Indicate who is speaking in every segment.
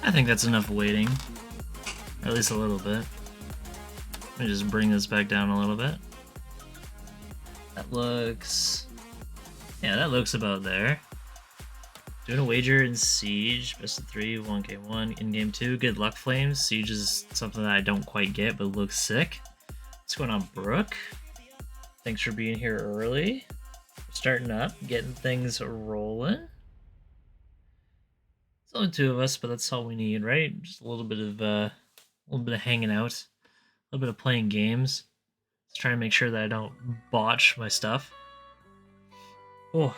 Speaker 1: I think that's enough waiting. Or at least a little bit. Let me just bring this back down a little bit. That looks... yeah, that looks about there. Doing a wager in Siege. Best of 3, 1k1, in-game 2. Good luck, Flames. Siege is something that I don't quite get, but looks sick. What's going on, Brooke? Thanks for being here early. Starting up, getting things rolling. It's only 2 of us, but that's all we need, right? Just a little bit of hanging out, a little bit of playing games. Just trying to make sure that I don't botch my stuff. Oh,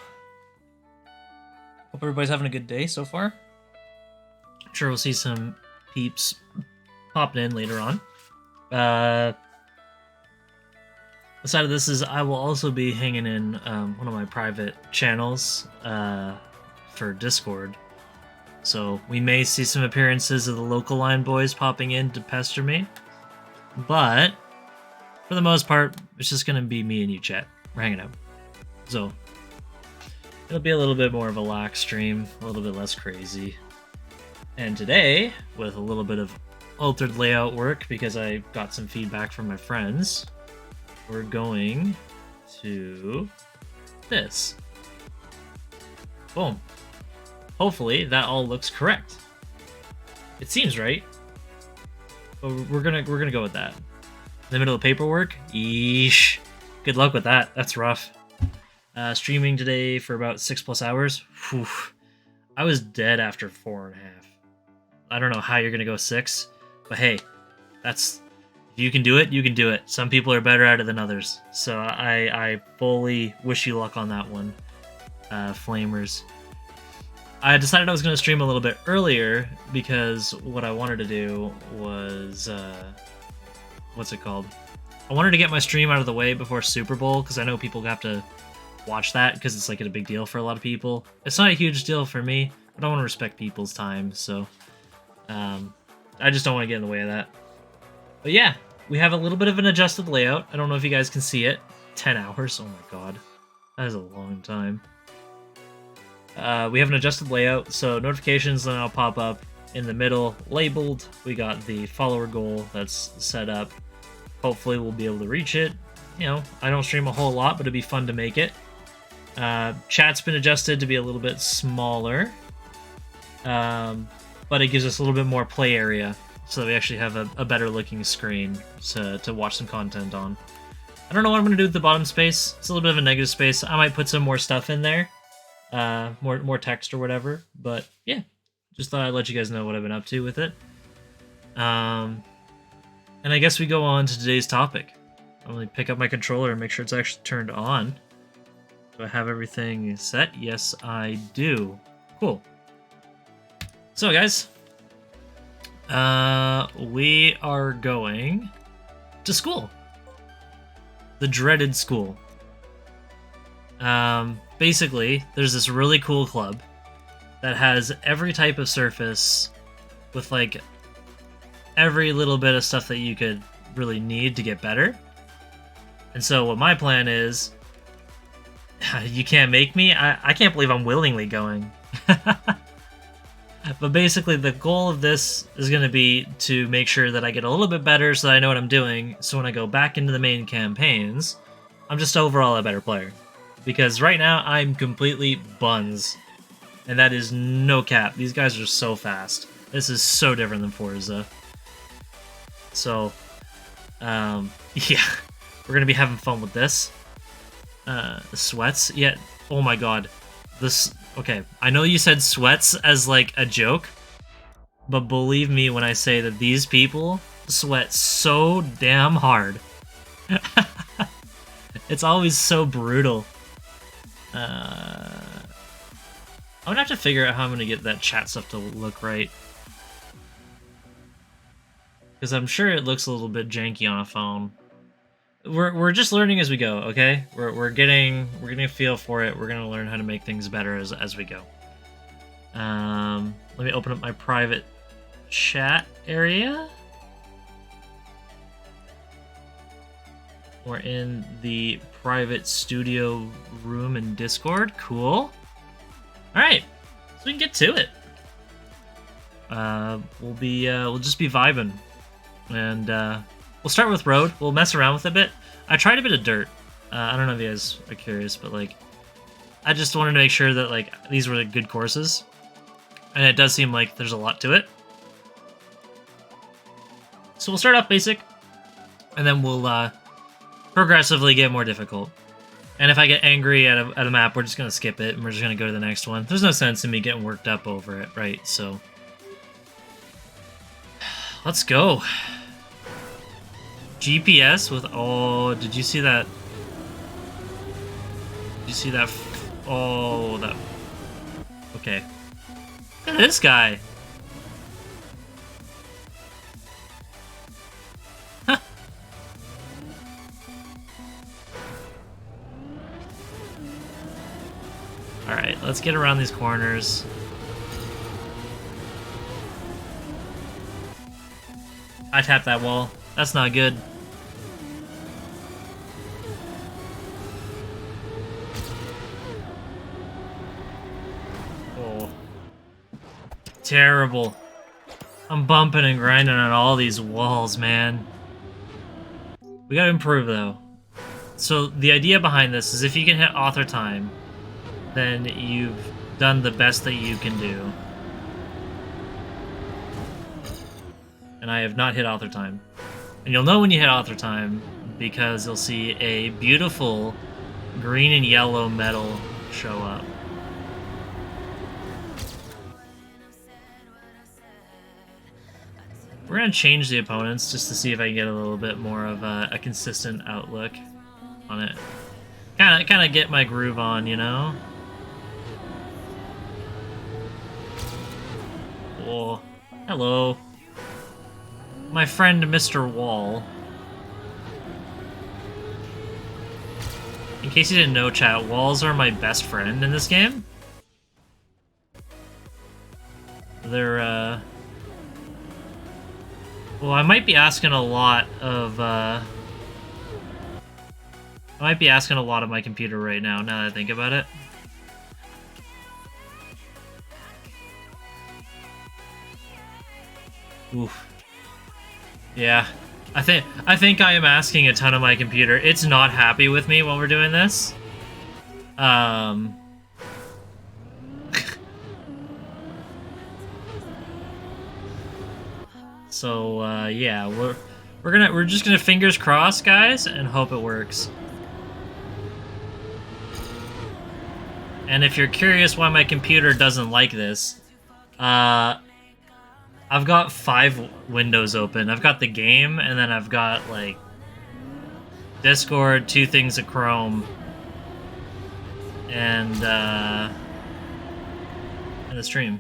Speaker 1: hope everybody's having a good day so far. I'm sure we'll see some peeps popping in later on. Aside of this is I will also be hanging in one of my private channels for Discord. So we may see some appearances of the local line boys popping in to pester me. But for the most part, it's just going to be me and you, chat. We're hanging out. So it'll be a little bit more of a lax stream, a little bit less crazy. And today, with a little bit of altered layout work, because I got some feedback from my friends, we're going to this. Boom. Hopefully that all looks correct. It seems right. But we're gonna go with that. In the middle of paperwork? Yeesh. Good luck with that. That's rough. Streaming today for about 6+ hours. Whew. I was dead after 4.5. I don't know how you're gonna go 6, but hey, that's if you can do it, you can do it. Some people are better at it than others. So I fully wish you luck on that one, Flamers. I decided I was going to stream a little bit earlier because what I wanted to do was, what's it called? I wanted to get my stream out of the way before Super Bowl because I know people have to watch that because it's like a big deal for a lot of people. It's not a huge deal for me, but I want to respect people's time, so I just don't want to get in the way of that. But yeah, we have a little bit of an adjusted layout. I don't know if you guys can see it. 10 hours, oh my god. That is a long time. We have an adjusted layout, so notifications will now pop up in the middle, labeled. We got the follower goal that's set up. Hopefully we'll be able to reach it. You know, I don't stream a whole lot, but it'd be fun to make it. Chat's been adjusted to be a little bit smaller, but it gives us a little bit more play area, so that we actually have a better looking screen to watch some content on. I don't know what I'm going to do with the bottom space. It's a little bit of a negative space. I might put some more stuff in there. More text or whatever, but yeah, just thought I'd let you guys know what I've been up to with it. And I guess we go on to today's topic. I'm going to pick up my controller and make sure it's actually turned on. Do I have everything set? Yes, I do. Cool. So guys, we are going to school. The dreaded school. Basically, there's this really cool club that has every type of surface with like every little bit of stuff that you could really need to get better. And so what my plan is You can't make me? I can't believe I'm willingly going. But basically, the goal of this is going to be to make sure that I get a little bit better so that I know what I'm doing, so when I go back into the main campaigns, I'm just overall a better player. Because right now, I'm completely buns. And that is no cap. These guys are so fast. This is so different than Forza. So, yeah. We're going to be having fun with this. Sweats? Yeah. Oh my god. This... Okay, I know you said sweats as, like, a joke, but believe me when I say that these people sweat so damn hard. It's always so brutal. I'm gonna have to figure out how I'm gonna get that chat stuff to look right. Because I'm sure it looks a little bit janky on a phone. We're just learning as we go, okay? We're getting a feel for it. We're gonna learn how to make things better as we go. Let me open up my private chat area. We're in the private studio room in Discord. Cool. All right, so we can get to it. We'll just be vibing, and we'll start with road. We'll mess around with it a bit. I tried a bit of dirt. I don't know if you guys are curious, but like, I just wanted to make sure that like these were good courses, and it does seem like there's a lot to it. So we'll start off basic, and then we'll progressively get more difficult. And if I get angry at a map, we're just gonna skip it, and we're just gonna go to the next one. There's no sense in me getting worked up over it, right? So let's go. GPS with... Oh, did you see that? Did you see that? Oh, that... Okay. Look at this guy. Huh. Alright, let's get around these corners. I tapped that wall. That's not good. Oh. Terrible. I'm bumping and grinding on all these walls, man. We gotta improve, though. So, the idea behind this is if you can hit author time, then you've done the best that you can do. And I have not hit author time. And you'll know when you hit author time because you'll see a beautiful green and yellow medal show up. We're gonna change the opponents just to see if I can get a little bit more of a consistent outlook on it. Kind of get my groove on, you know? Oh, hello. My friend Mr. Wall. In case you didn't know, chat, walls are my best friend in this game. They're, well, I might be asking a lot of, I might be asking a lot of my computer right now that I think about it. Oof. Yeah, I think I am asking a ton of my computer. It's not happy with me while we're doing this. So yeah, we're just gonna fingers crossed, guys, and hope it works. And if you're curious why my computer doesn't like this, I've got 5 windows open. I've got the game, and then I've got, like, Discord, 2 things of Chrome, and the stream.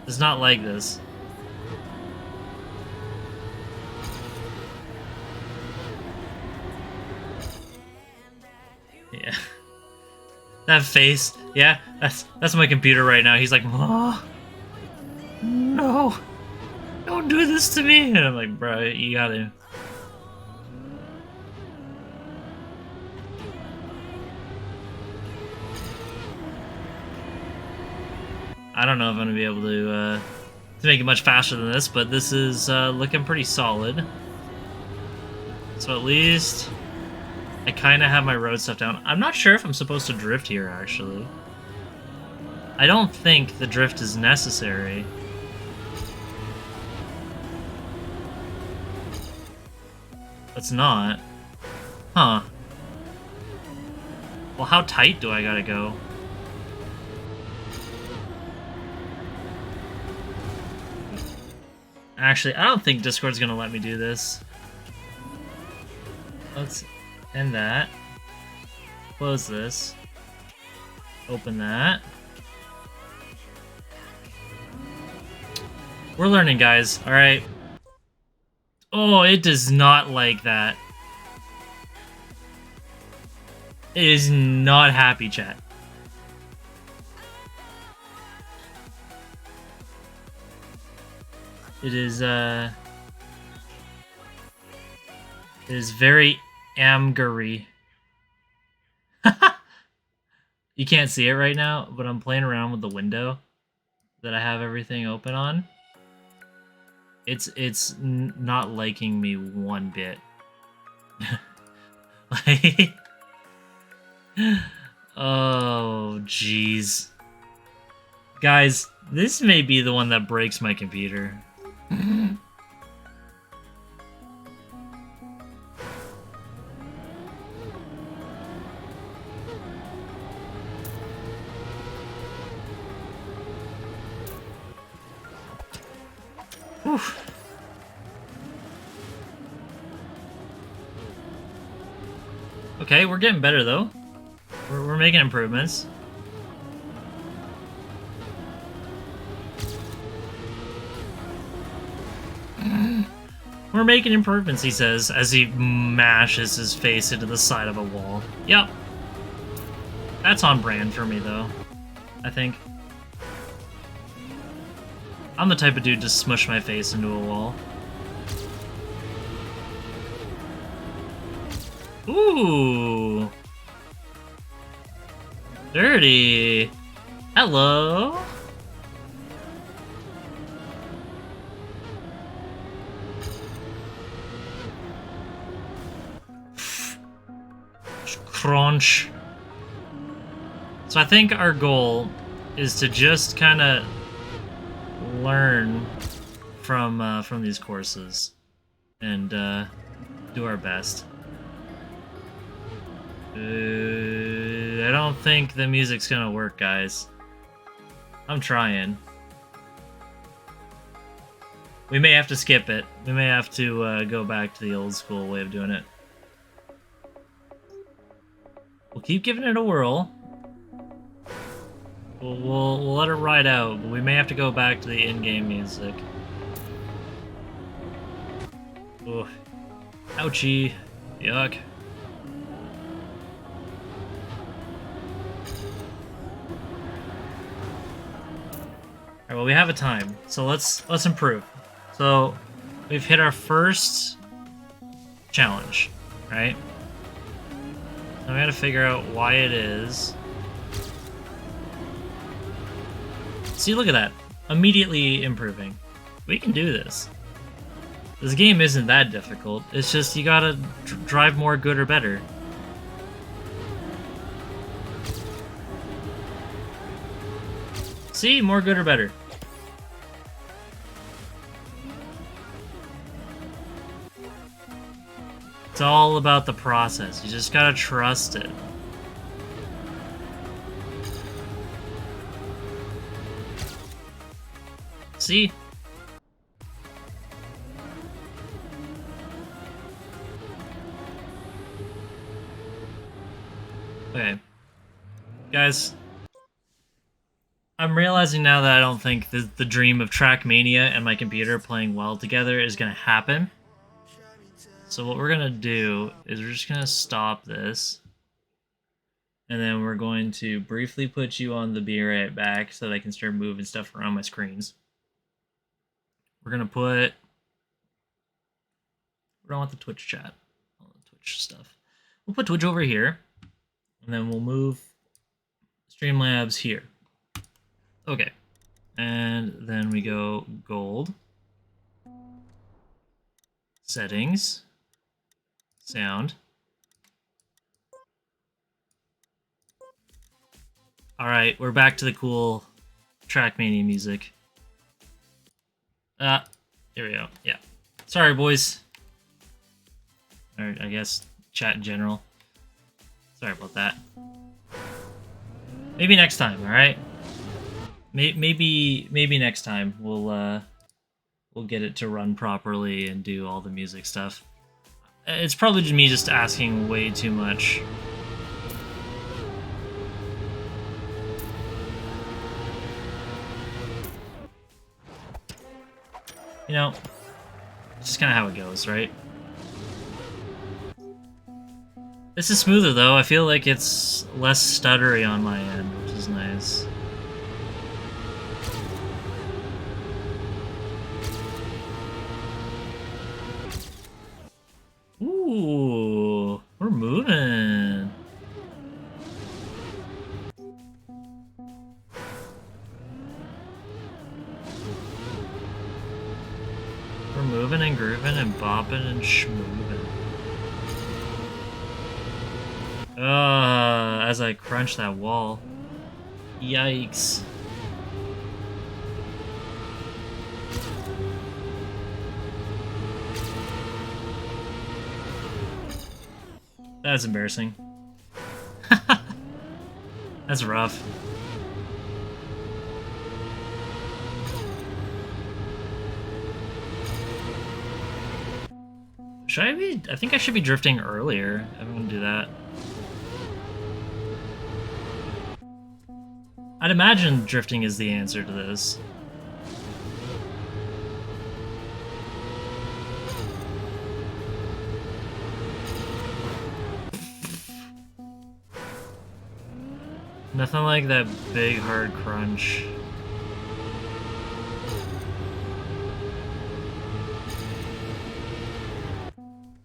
Speaker 1: It's not like this. Yeah. That face, yeah, that's my computer right now. He's like, oh, no, don't do this to me. And I'm like, bro, you gotta. I don't know if I'm gonna be able to make it much faster than this, but this is looking pretty solid. So at least I kind of have my road stuff down. I'm not sure if I'm supposed to drift here, actually. I don't think the drift is necessary. It's not. Huh. Well, how tight do I gotta go? Actually, I don't think Discord's gonna let me do this. Let's end that. Close this. Open that. We're learning, guys. Alright. Oh, it does not like that. It is not happy, chat. It is very amgery. You can't see it right now, but I'm playing around with the window that I have everything open on. It's not liking me one bit. Like, oh, jeez. Guys, this may be the one that breaks my computer. Oof. Okay, we're getting better though. We're making improvements. We're making improvements, he says, as he mashes his face into the side of a wall. Yep. That's on brand for me, though. I think. I'm the type of dude to smush my face into a wall. Ooh. Dirty. Hello. Crunch. So I think our goal is to just kind of learn from these courses and do our best. I don't think the music's gonna work, guys. I'm trying. We may have to skip it. We may have to go back to the old school way of doing it. We'll keep giving it a whirl. We'll let it ride out, but we may have to go back to the in-game music. Ugh. Ouchie. Yuck. Alright, well, we have a time, so let's improve. So we've hit our first challenge, right? Now we gotta figure out why it is. See, look at that. Immediately improving. We can do this. This game isn't that difficult. It's just you gotta drive more good or better. See? More good or better. It's all about the process. You just gotta trust it. See? Okay. Guys, I'm realizing now that I don't think the dream of Trackmania and my computer playing well together is going to happen. So what we're going to do is we're just going to stop this. And then we're going to briefly put you on the be right back so that I can start moving stuff around my screens. We're going to put... We don't want the Twitch chat. All the Twitch stuff. We'll put Twitch over here. And then we'll move Streamlabs here. Okay. And then we go gold. Settings. Sound. Alright, we're back to the cool Trackmania music. Here we go. Yeah. Sorry, boys. Or I guess chat in general. Sorry about that. Maybe next time, alright? Maybe next time we'll get it to run properly and do all the music stuff. It's probably just me just asking way too much. You know, it's just kind of how it goes, right? This is smoother though. I feel like it's less stuttery on my end, which is nice. Ooh, we're moving. We're moving and grooving and bopping and schmooving. As I crunch that wall. Yikes. That's embarrassing. That's rough. Should I be? I think I should be drifting earlier. I'm gonna do that. I'd imagine drifting is the answer to this. Nothing like that big hard crunch.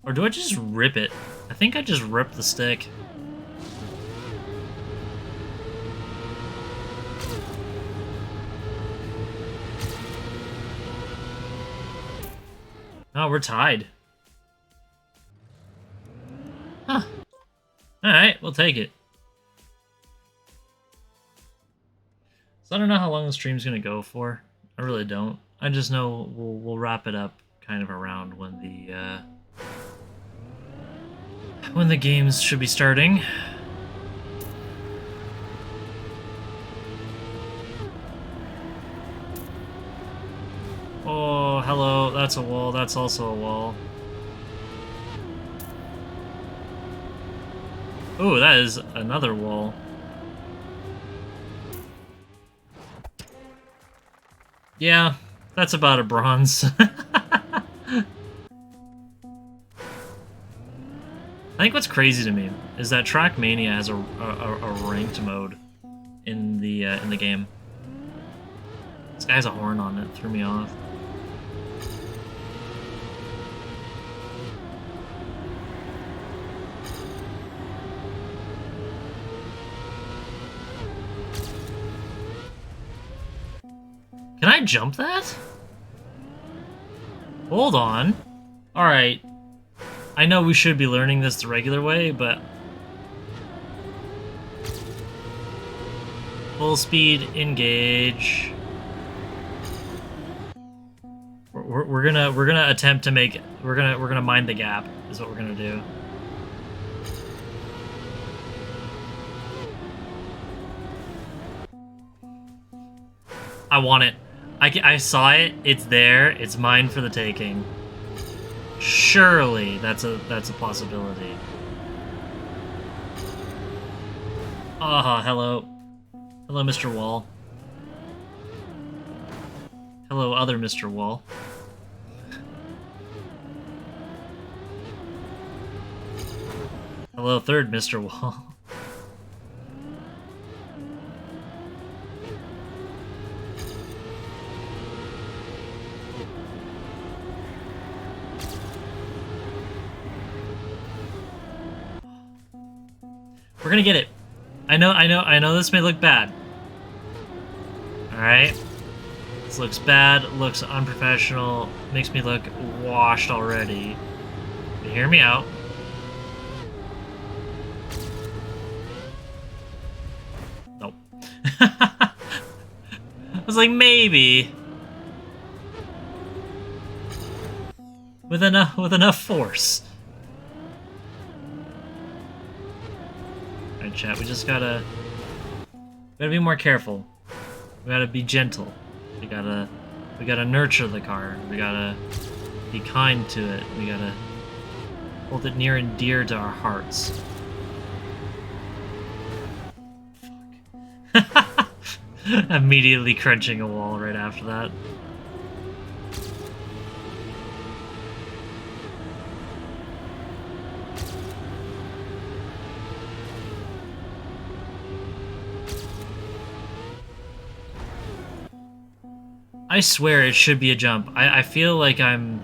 Speaker 1: Or do I just rip it? I think I just ripped the stick. Oh, we're tied. Huh. Alright, we'll take it. So I don't know how long the stream's gonna go for. I really don't. I just know we'll wrap it up kind of around when the games should be starting. Oh, hello. That's a wall. That's also a wall. Oh, that is another wall. Yeah, that's about a bronze. I think what's crazy to me is that Trackmania has a ranked mode in the game. This guy has a horn on it. Threw me off. Can I jump that? Hold on. Alright. I know we should be learning this the regular way, but... Full speed, engage. We're gonna attempt to make... We're gonna mind the gap, is what we're gonna do. I want it. I saw it. It's there. It's mine for the taking. Surely that's a possibility. Hello. Hello, Mr. Wall. Hello, other Mr. Wall. Hello, third Mr. Wall. We're gonna get it. I know this may look bad. Alright. This looks bad, looks unprofessional, makes me look washed already. But hear me out. Nope. I was like, maybe. With enough force. Alright, chat, we just gotta be more careful. We gotta be gentle. We gotta nurture the car. We gotta be kind to it. We gotta hold it near and dear to our hearts. Fuck. Immediately crunching a wall right after that. I swear it should be a jump. I feel like I'm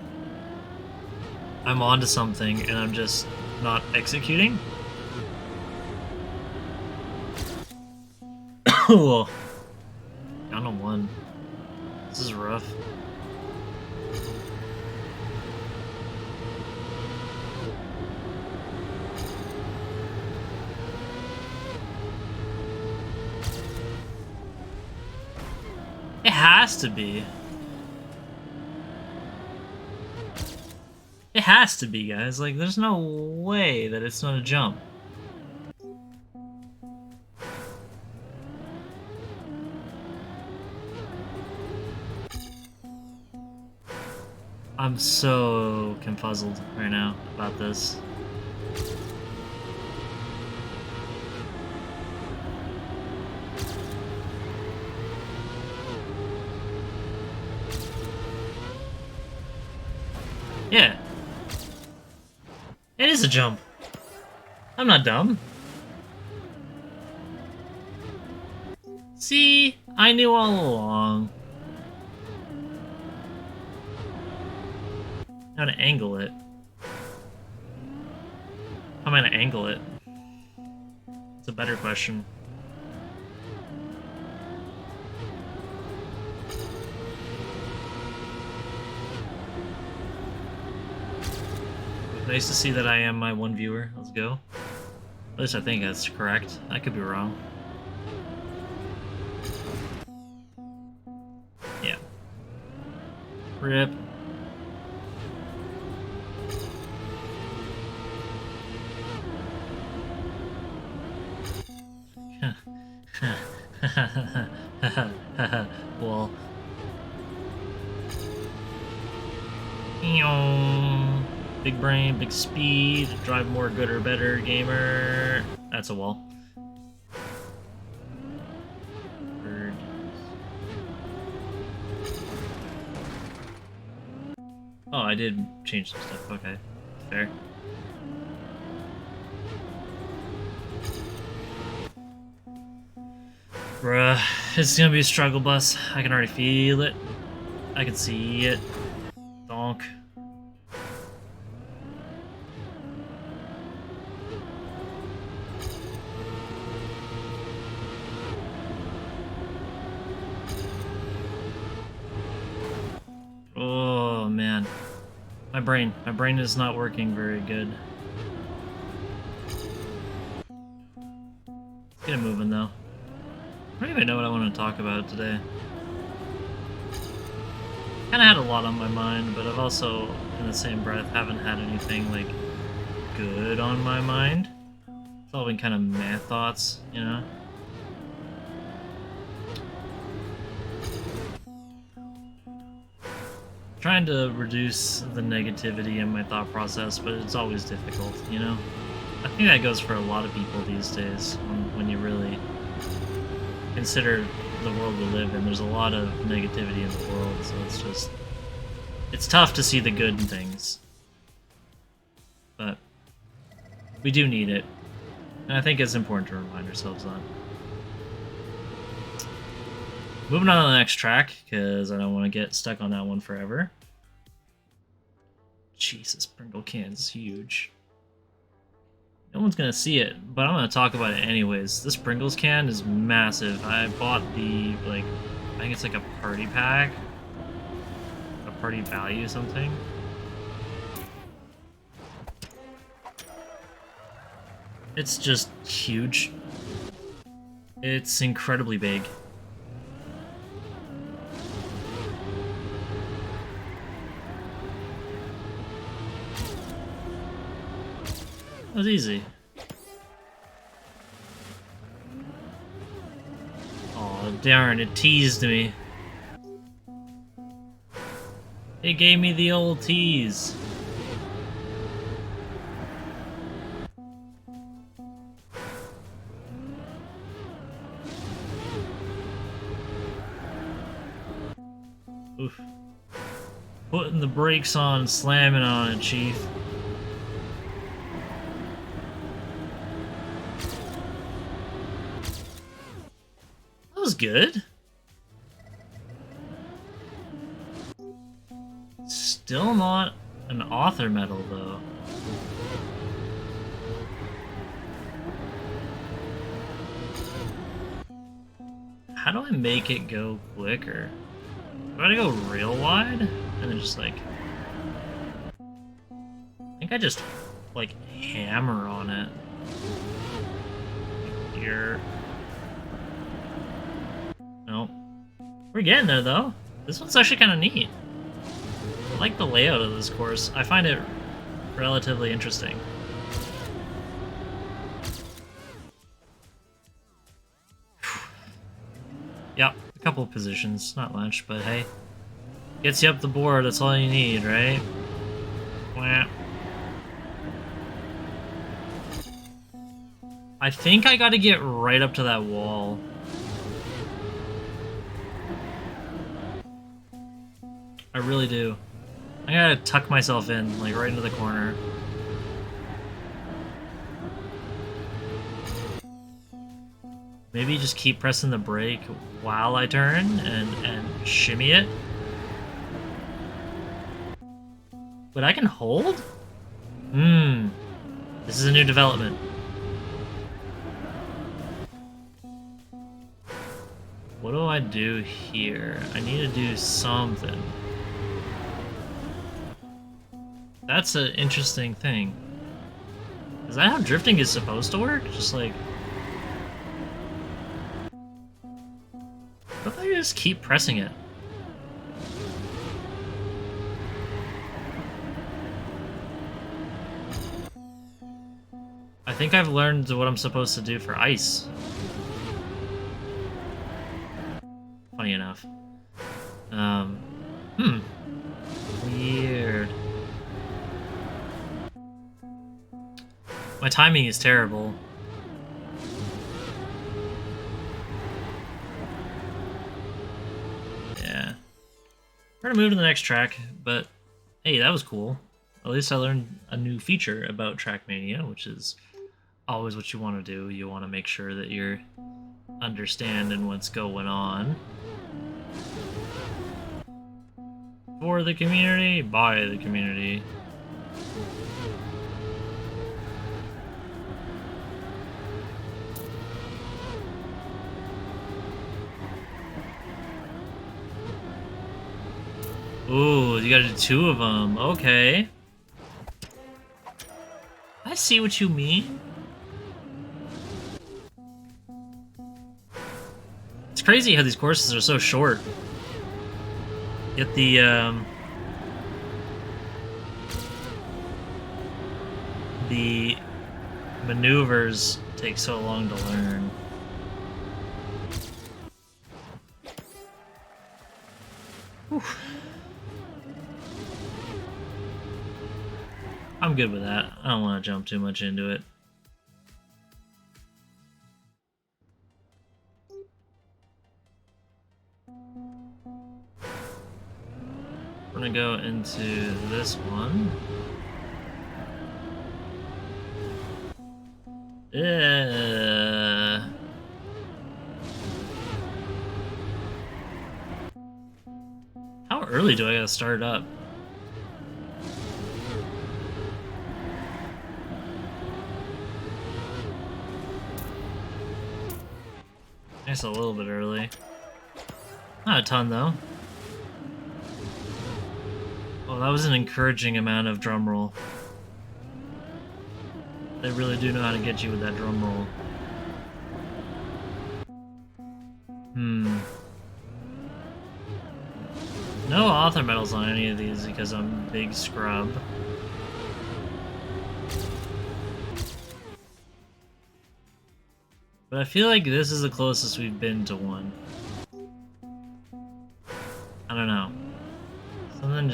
Speaker 1: onto something and I'm just not executing. Whoa. Down to 1. This is rough. It has to be. It has to be, guys. Like, there's no way that it's not a jump. I'm so confuzzled right now about this. Yeah. It is a jump. I'm not dumb. See? I knew all along. How to angle it. How am I gonna angle it? It's a better question. Nice to see that I am my one viewer. Let's go. At least I think that's correct. I could be wrong. Yeah. Rip. Well. Big brain, big speed, drive more, good or better, gamer. That's a wall. Bird. Oh, I did change some stuff. Okay, fair. Bruh, it's gonna be a struggle bus. I can already feel it. I can see it. Donk. Oh man, my brain is not working very good. Let's get it moving though. I don't even know what I want to talk about today. Kinda had a lot on my mind, but I've also, in the same breath, haven't had anything, like, good on my mind. It's all been kind of meh thoughts, you know? Trying to reduce the negativity in my thought process, but it's always difficult, you know? I think that goes for a lot of people these days, when you really consider the world we live in. There's a lot of negativity in the world, so it's tough to see the good in things. But we do need it, and I think it's important to remind ourselves that. Moving on to the next track, because I don't want to get stuck on that one forever. Jesus, Pringle can is huge. No one's gonna see it, but I'm gonna talk about it anyways. This Pringles can is massive. I bought the, like, think it's like a party pack. A party value something. It's just huge. It's incredibly big. That was easy. Oh darn, it teased me. It gave me the old tease. Oof. Putting the brakes on, slamming on it, Chief. That was good. Still not an author medal, though. How do I make it go quicker? Do I go real wide? And then just like... I think I just, like, hammer on it. Here. Nope. We're getting there, though. This one's actually kind of neat. I like the layout of this course. I find it relatively interesting. Yep, a couple of positions, not much, but hey. Gets you up the board, that's all you need, right? Wah. I think I gotta get right up to that wall. I really do. I gotta tuck myself in, like, right into the corner. Maybe just keep pressing the brake while I turn and shimmy it. But I can hold? This is a new development. What do I do here? I need to do something. That's an interesting thing. Is that how drifting is supposed to work? Just like... What if I just keep pressing it? I think I've learned what I'm supposed to do for ice. Funny enough. Weird. My timing is terrible. Yeah. We're gonna move to the next track, but hey, that was cool. At least I learned a new feature about Trackmania, which is always what you want to do. You want to make sure that you're understanding what's going on. For the community, by the community. Ooh, you gotta do 2 of them. Okay. I see what you mean. It's crazy how these courses are so short. Yet the maneuvers take so long to learn. Whew. I'm good with that. I don't want to jump too much into it. We're gonna go into this one. How early do I gotta start up? I guess a little bit early. Not a ton, though. Oh, that was an encouraging amount of drum roll. They really do know how to get you with that drum roll. No author medals on any of these because I'm a big scrub. But I feel like this is the closest we've been to one. I don't know. Something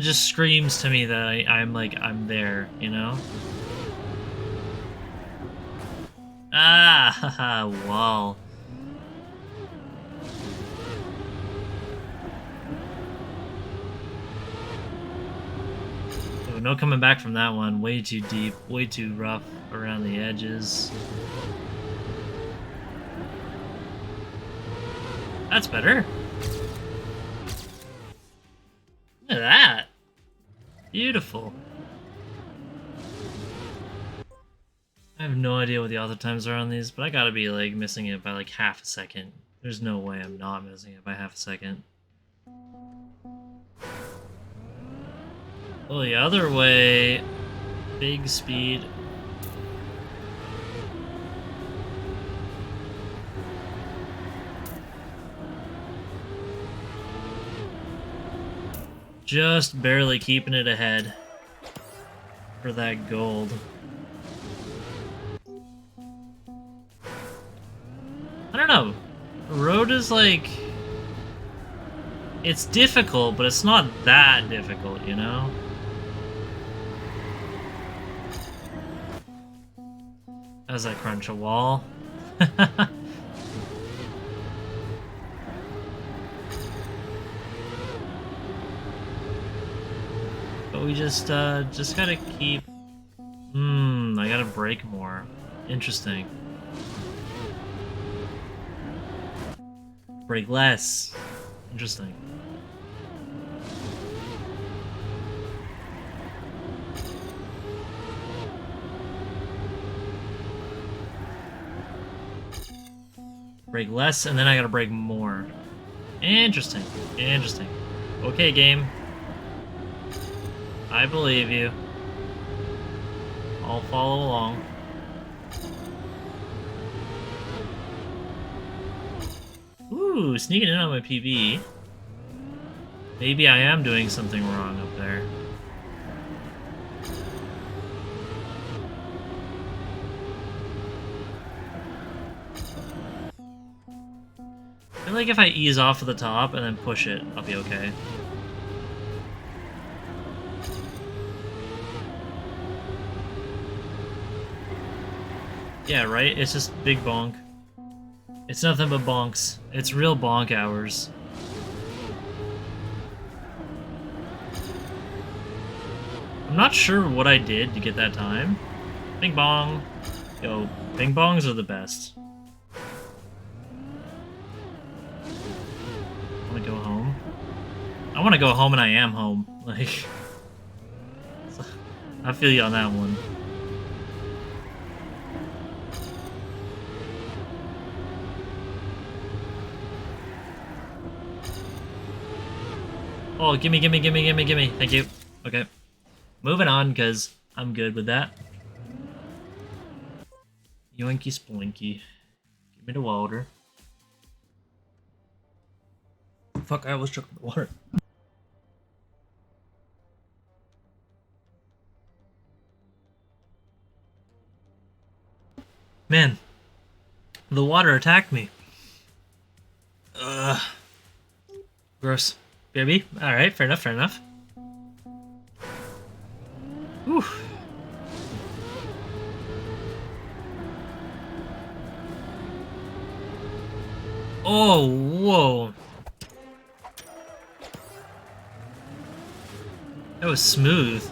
Speaker 1: just screams to me that I'm there, you know? Ah, haha, wall. Oh, no coming back from that one. Way too deep, way too rough around the edges. That's better. Look at that. Beautiful. I have no idea what the author times are on these, but I gotta be like missing it by like half a second. There's no way I'm not missing it by half a second. Oh, the other way. Big speed. Just barely keeping it ahead for that gold. I don't know. Road is like... It's difficult, but it's not that difficult, you know? As I crunch a wall. But we just gotta keep... I gotta break more. Interesting. Break less. Interesting. Break less, and then I gotta break more. Interesting. Interesting. Okay, game. I believe you. I'll follow along. Ooh, sneaking in on my PB. Maybe I am doing something wrong up there. I feel like if I ease off of the top and then push it, I'll be okay. Yeah, right? It's just big bonk. It's nothing but bonks. It's real bonk hours. I'm not sure what I did to get that time. Bing bong. Yo, bing bongs are the best. I wanna go home? I wanna go home and I am home. Like... I feel you on that one. Oh, gimme. Thank you. Okay. Moving on, because I'm good with that. Yoinky splinky. Give me the water. Fuck, I almost took the water. Man. The water attacked me. Ugh. Gross. Baby? Alright, fair enough. Whew. Oh, whoa. That was smooth.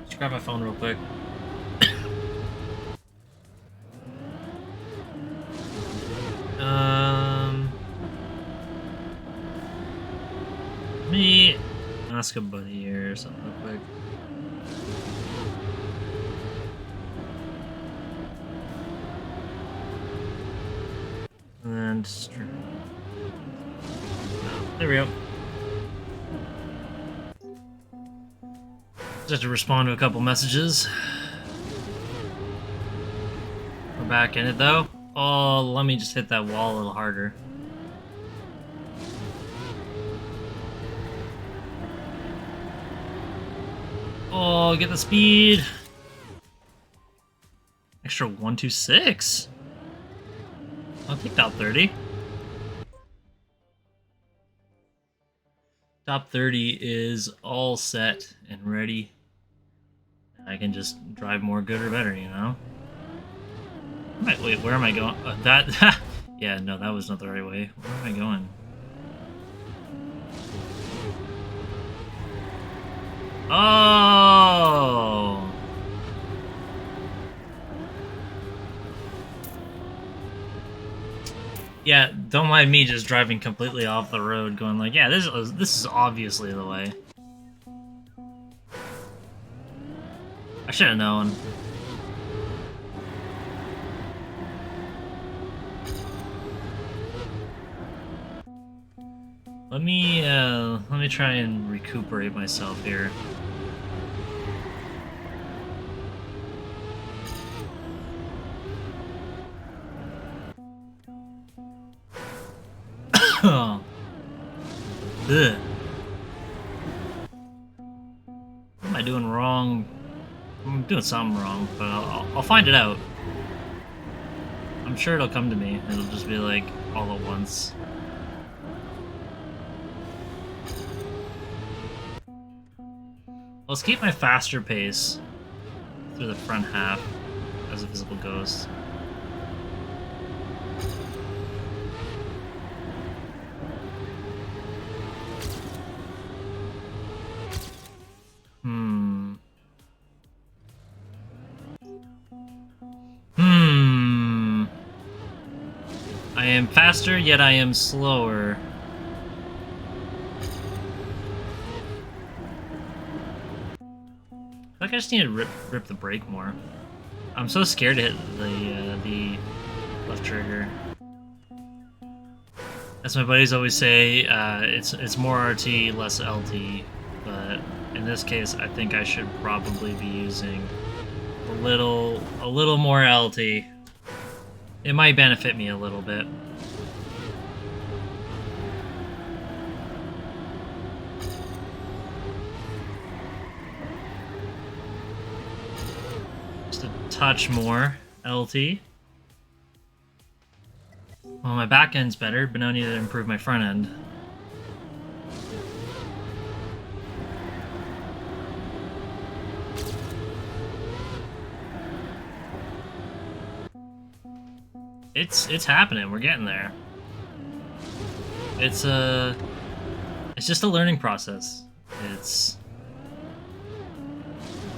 Speaker 1: Let's grab my phone real quick. Let me ask a buddy here or something real quick. and... There we go. Just have to respond to a couple messages. We're back in it though. Oh, let me just hit that wall a little harder. Oh, get the speed. Extra 126. I'll take top 30. Top 30 is all set and ready. I can just drive more good or better, you know? Wait, where am I going? That... yeah, no, that was not the right way. Where am I going? Oh! Yeah, don't mind me just driving completely off the road, going like, yeah, this is obviously the way. I should have known. Let me try and recuperate myself here. Ugh. What am I doing wrong? I'm doing something wrong, but I'll find it out. I'm sure it'll come to me. It'll just be like all at once. Let's keep my faster pace through the front half as a visible ghost. I am faster, yet I am slower. I feel like I just need to rip the brake more. I'm so scared to hit the left trigger. As my buddies always say, it's more RT, less LT. But in this case, I think I should probably be using a little more LT. It might benefit me a little bit. Just a touch more LT. Well, my back end's better, but now I need to improve my front end. It's happening. We're getting there. It's just a learning process. It's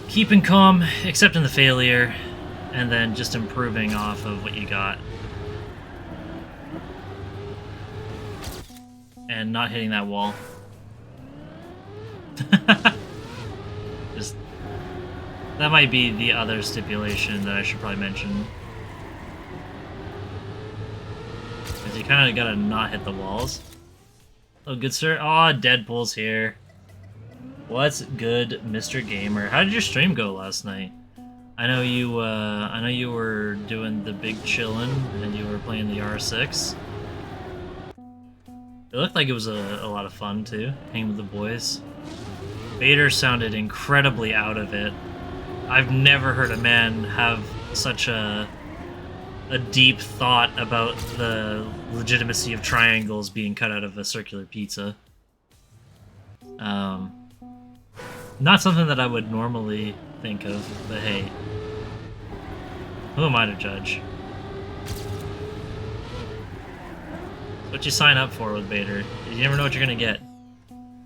Speaker 1: keeping calm, accepting the failure, and then just improving off of what you got. And not hitting that wall. Just that might be the other stipulation that I should probably mention. You kind of gotta not hit the walls. Oh, good sir. Aw, Deadpool's here. What's good, Mr. Gamer? How did your stream go last night? I know you were doing the big chillin' and you were playing the R6. It looked like it was a lot of fun too, hanging with the boys. Vader sounded incredibly out of it. I've never heard a man have such a deep thought about the legitimacy of triangles being cut out of a circular pizza. Not something that I would normally think of, but hey, who am I to judge? What you sign up for with Vader. You never know what you're gonna get.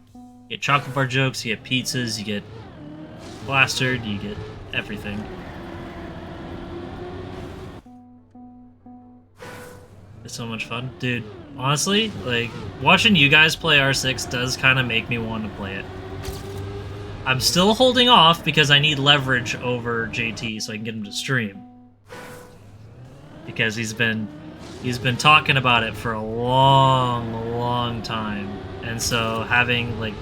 Speaker 1: You get chocolate bar jokes, you get pizzas, you get plastered, you get everything. It's so much fun. Dude, honestly, like, watching you guys play R6 does kind of make me want to play it. I'm still holding off because I need leverage over JT so I can get him to stream. Because he's been He's been talking about it for a long time, and so having like,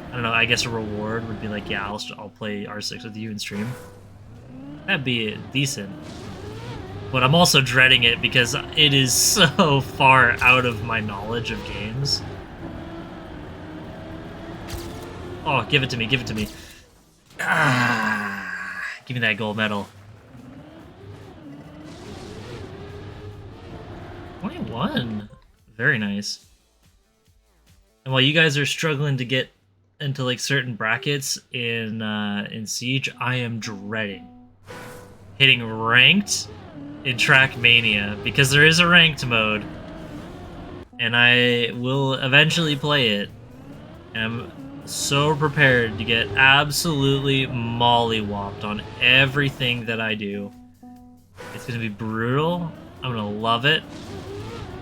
Speaker 1: I don't know, I guess a reward would be like, yeah, I'll play R6 with you and stream. That'd be decent. But I'm also dreading it because it is so far out of my knowledge of games. Oh, give it to me, give it to me. Ah, give me that gold medal. 21. Very nice. And while you guys are struggling to get into like certain brackets in Siege, I am dreading hitting ranked in Trackmania because there is a ranked mode, and I will eventually play it. And I'm so prepared to get absolutely mollywopped on everything that I do. It's gonna be brutal. I'm gonna love it,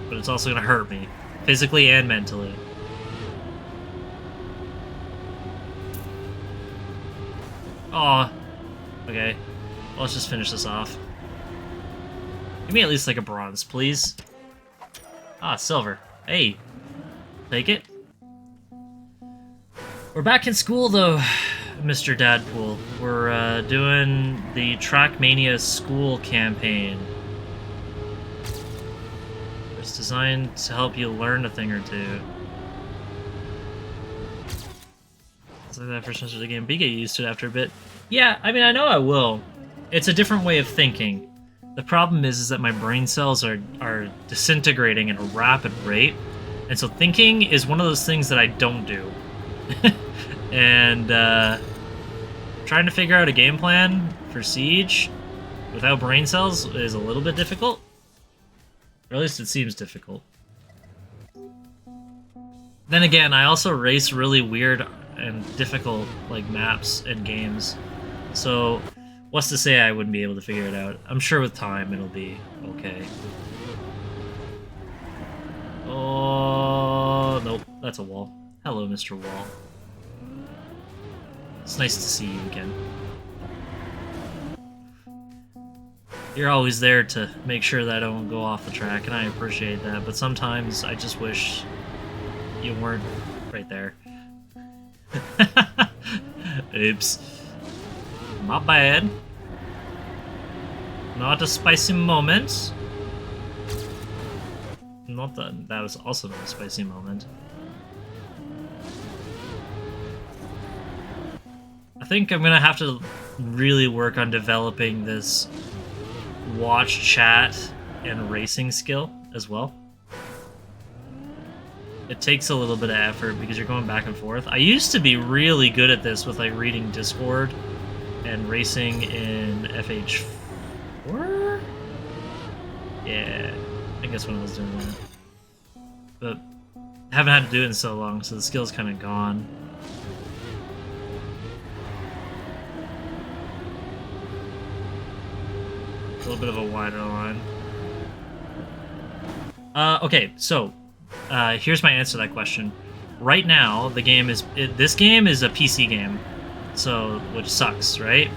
Speaker 1: but it's also gonna hurt me, physically and mentally. Aw. Okay. Well, let's just finish this off. Give me at least like a bronze, please. Ah, silver. Hey. Take it. We're back in school, though, Mr. Dadpool. We're doing the Trackmania school campaign. It's designed to help you learn a thing or two. It's like that first semester of the game, but you get used to it after a bit. Yeah, I mean, I know I will. It's a different way of thinking. The problem is that my brain cells are disintegrating at a rapid rate, and so thinking is one of those things that I don't do. And trying to figure out a game plan for Siege without brain cells is a little bit difficult. Or at least it seems difficult. Then again, I also race really weird and difficult like maps and games. So what's to say I wouldn't be able to figure it out? I'm sure with time it'll be okay. Oh, nope, that's a wall. Hello, Mr. Wall. It's nice to see you again. You're always there to make sure that I don't go off the track, and I appreciate that, but sometimes I just wish you weren't right there. Oops. Not bad. Not a spicy moment. Not that that was also not a spicy moment. I think I'm gonna have to really work on developing this watch chat and racing skill as well. It takes a little bit of effort because you're going back and forth. I used to be really good at this with like reading Discord and racing in FH4? Yeah, I think that's when I was doing that. But I haven't had to do it in so long, so the skill's kind of gone. A little bit of a wider line. Okay, so here's my answer to that question. Right now, the game is this game is a PC game, so which sucks, right?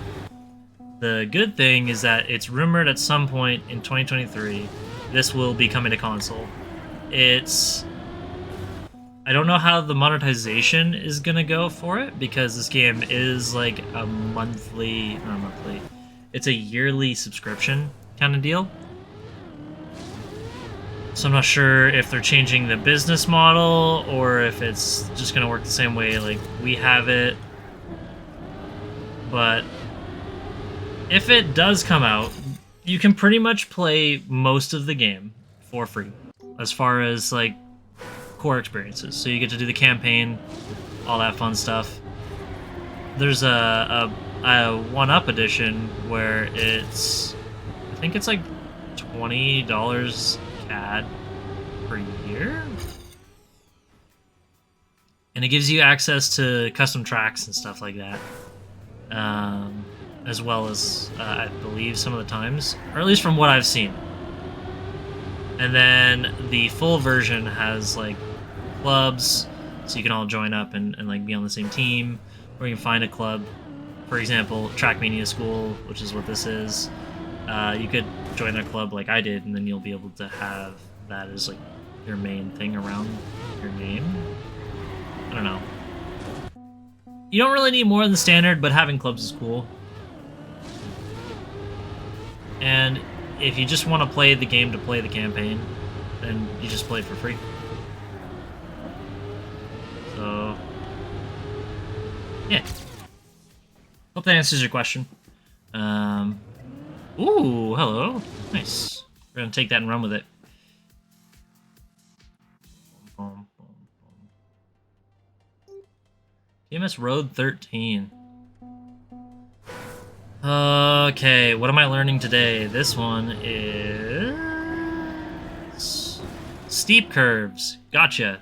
Speaker 1: The good thing is that it's rumored at some point in 2023 this will be coming to console. I don't know how the monetization is gonna go for it because this game is like a monthly, not monthly. It's a yearly subscription kind of deal. So I'm not sure if they're changing the business model or if it's just going to work the same way like we have it. But if it does come out, you can pretty much play most of the game for free as far as like core experiences. So you get to do the campaign, all that fun stuff. There's a 1-up edition where it's, I think it's like $20 CAD per year, and it gives you access to custom tracks and stuff like that, as well as I believe some of the times, or at least from what I've seen. And then the full version has like clubs, so you can all join up and like be on the same team, or you can find a club. For example, Trackmania School, which is what this is. You could join a club like I did, and then you'll be able to have that as like your main thing around your game. I don't know. You don't really need more than standard, but having clubs is cool. And if you just want to play the game to play the campaign, then you just play it for free. So, yeah. Hope that answers your question. Ooh, hello. Nice. We're gonna take that and run with it. TMS Road 13. Okay, what am I learning today? This one is... steep curves. Gotcha.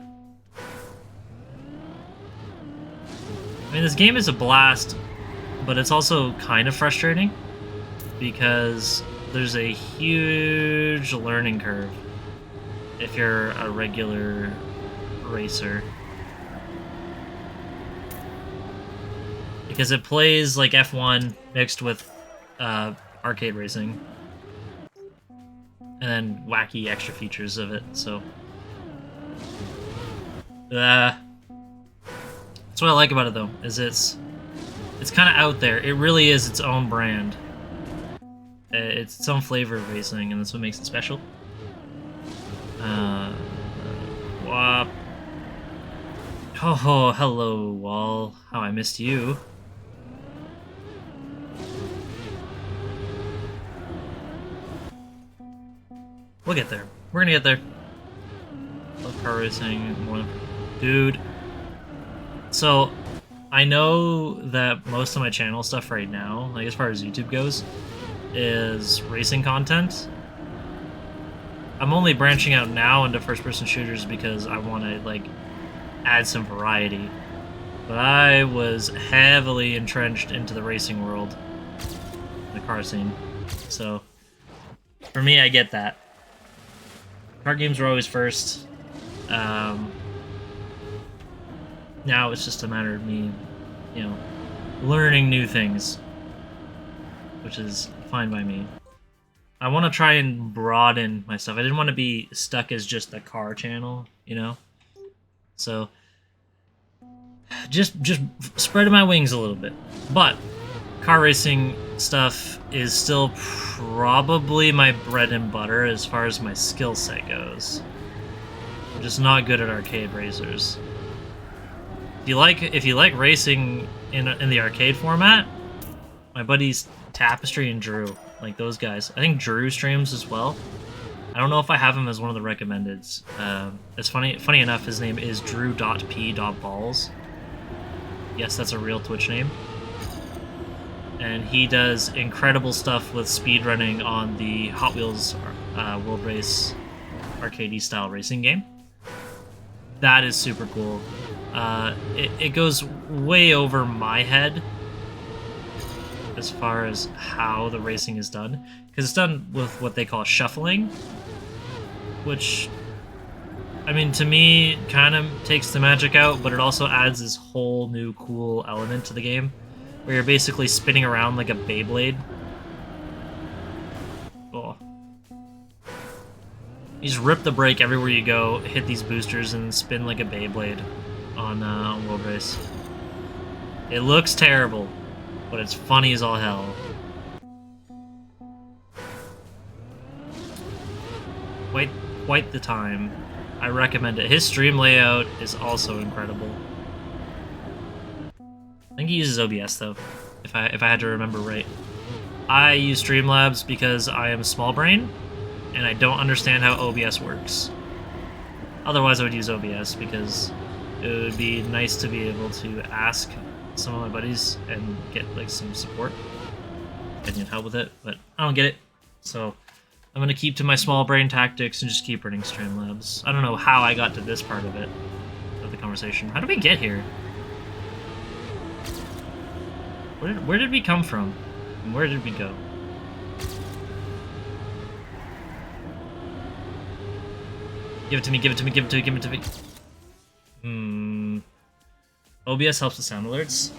Speaker 1: I mean, this game is a blast, but it's also kind of frustrating because there's a huge learning curve if you're a regular racer. Because it plays like F1 mixed with arcade racing. And then wacky extra features of it, so... that's what I like about it, though, is it's kind of out there. It really is its own brand. It's its own flavor of racing, and that's what makes it special. Wop. Oh, hello, Wall. How I missed you. We'll get there. We're gonna get there. Love car racing more than... Dude. So, I know that most of my channel stuff right now, like as far as YouTube goes, is racing content. I'm only branching out now into first-person shooters because I want to, like, add some variety. But I was heavily entrenched into the racing world, the car scene. So, for me, I get that. Car games were always first. Now it's just a matter of me, you know, learning new things, which is fine by me. I want to try and broaden my stuff. I didn't want to be stuck as just a car channel, you know? So, just spreading my wings a little bit. But, car racing stuff is still probably my bread and butter as far as my skill set goes. I'm just not good at arcade racers. If you like racing in the arcade format, my buddies Tapestry and Drew, like those guys. I think Drew streams as well. I don't know if I have him as one of the recommendeds. It's funny enough, his name is drew.p.balls. Yes, that's a real Twitch name. And he does incredible stuff with speedrunning on the Hot Wheels World Race arcade style racing game. That is super cool. It goes way over my head as far as how the racing is done, because it's done with what they call shuffling, which, I mean, to me, kind of takes the magic out, but it also adds this whole new cool element to the game, where you're basically spinning around like a Beyblade. Oh. You just rip the brake everywhere you go, hit these boosters, and spin like a Beyblade on World Race. It looks terrible, but it's funny as all hell. Quite the time. I recommend it. His stream layout is also incredible. I think he uses OBS though, if I had to remember right. I use Streamlabs because I am small brain, and I don't understand how OBS works. Otherwise, I would use OBS because it would be nice to be able to ask some of my buddies and get like some support and get help with it, but I don't get it, so I'm gonna keep to my small brain tactics and just keep running Streamlabs. I don't know how I got to this part of it, of the conversation. How did we get here? Where did we come from? And where did we go? Give it to me, give it to me, give it to me, give it to me. OBS helps with sound alerts.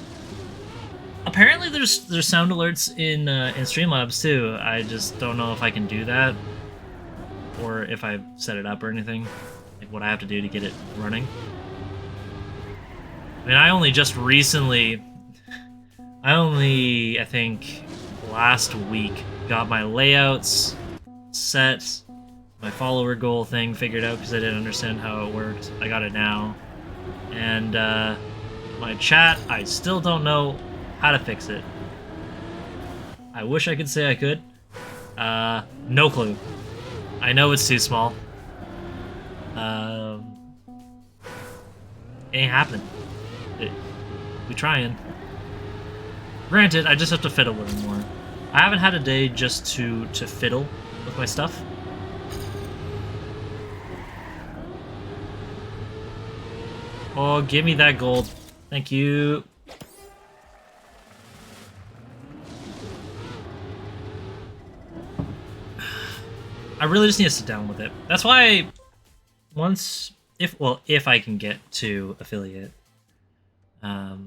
Speaker 1: Apparently there's sound alerts in Streamlabs too. I just don't know if I can do that or if I've set it up or anything. Like what I have to do to get it running. I mean, I only just recently, I think last week got my layouts set, my follower goal thing figured out because I didn't understand how it worked. I got it now. And my chat, I still don't know how to fix it. I wish I could say I could. No clue. I know it's too small. Ain't happening. We trying. Granted, I just have to fiddle with it more. I haven't had a day just to fiddle with my stuff. Oh, give me that gold. Thank you. I really just need to sit down with it. That's why if I can get to affiliate, we're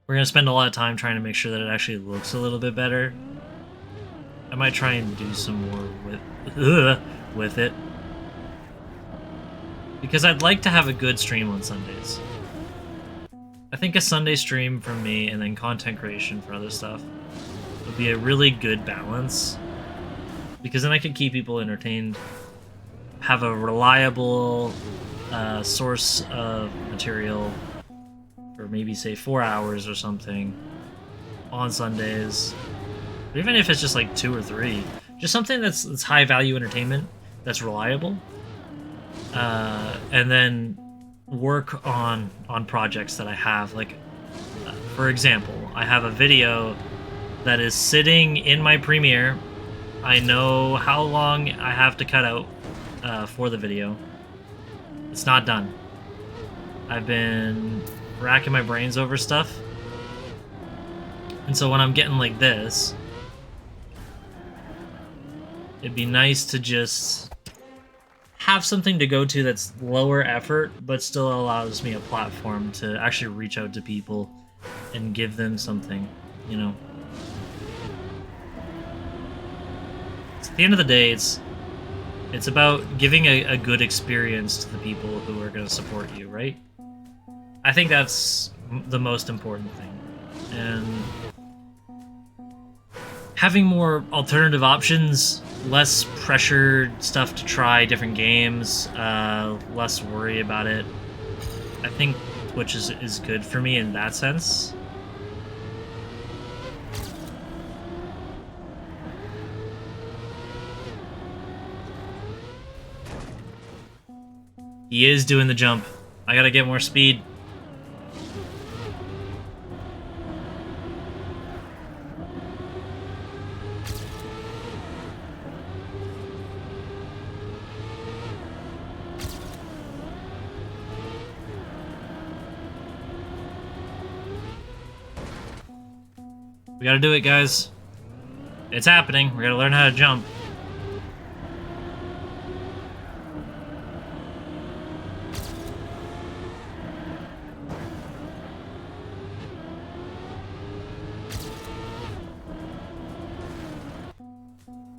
Speaker 1: gonna spend a lot of time trying to make sure that it actually looks a little bit better. I might try and do some more with it. Because I'd like to have a good stream on Sundays. I think a Sunday stream from me and then content creation for other stuff would be a really good balance. Because then I could keep people entertained, have a reliable source of material for maybe, say, 4 hours or something on Sundays. But even if it's just like 2 or 3, just something that's high-value entertainment, that's reliable. And then work on projects that I have. Like, for example, I have a video that is sitting in my Premiere. I know how long I have to cut out for the video. It's not done. I've been racking my brains over stuff. And so when I'm getting like this, it'd be nice to just have something to go to that's lower effort, but still allows me a platform to actually reach out to people and give them something, you know? At the end of the day, it's about giving a good experience to the people who are going to support you, right? I think that's the most important thing. And having more alternative options, less pressured stuff to try different games, less worry about it, I think Twitch is good for me in that sense. He is doing the jump. I gotta get more speed. We gotta do it, guys. It's happening. We gotta learn how to jump.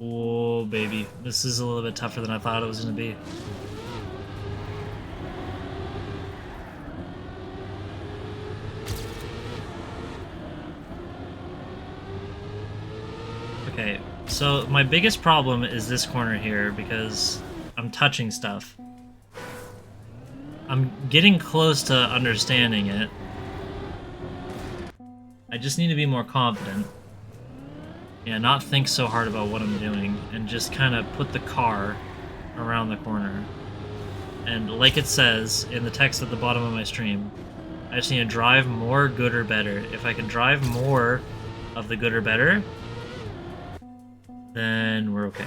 Speaker 1: Oh, baby. This is a little bit tougher than I thought it was gonna be. Okay, so my biggest problem is this corner here because I'm touching stuff. I'm getting close to understanding it. I just need to be more confident. Yeah, not think so hard about what I'm doing, and just kind of put the car around the corner. And like it says in the text at the bottom of my stream, I just need to drive more good or better. If I can drive more of the good or better, then we're okay.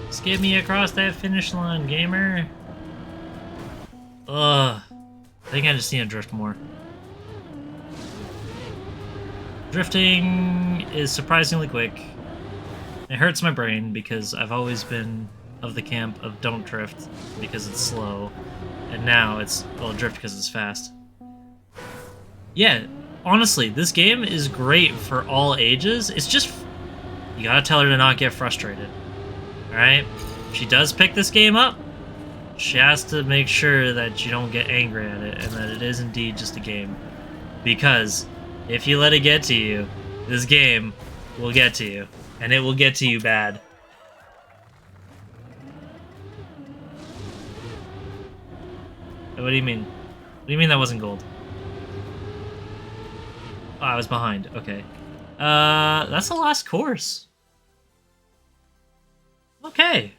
Speaker 1: Just get me across that finish line, gamer. Ugh. I think I just need to drift more. Drifting is surprisingly quick. It hurts my brain because I've always been of the camp of don't drift because it's slow. And now it's, well, drift because it's fast. Yeah, honestly, this game is great for all ages. It's just, you gotta tell her to not get frustrated. Alright? If she does pick this game up, she has to make sure that you don't get angry at it and that it is indeed just a game. Because if you let it get to you, this game will get to you. And it will get to you bad. What do you mean? What do you mean that wasn't gold? Oh, I was behind. Okay. That's the last course. Okay.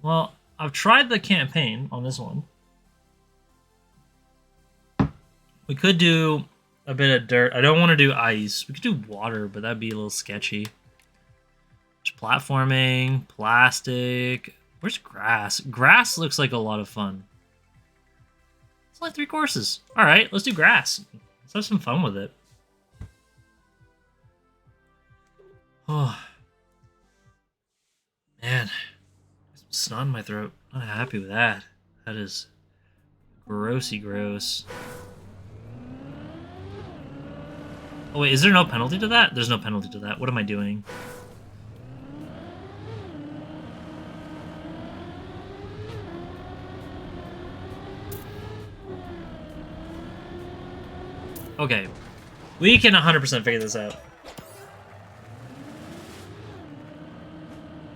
Speaker 1: Well, I've tried the campaign on this one. We could do a bit of dirt. I don't want to do ice. We could do water, but that'd be a little sketchy. There's platforming, plastic. Where's grass? Grass looks like a lot of fun. It's only 3 courses. All right, let's do grass. Let's have some fun with it. Oh, man. Some snot in my throat. Not happy with that. That is grossy gross. Oh wait, is there no penalty to that? There's no penalty to that. What am I doing? Okay. We can 100% figure this out.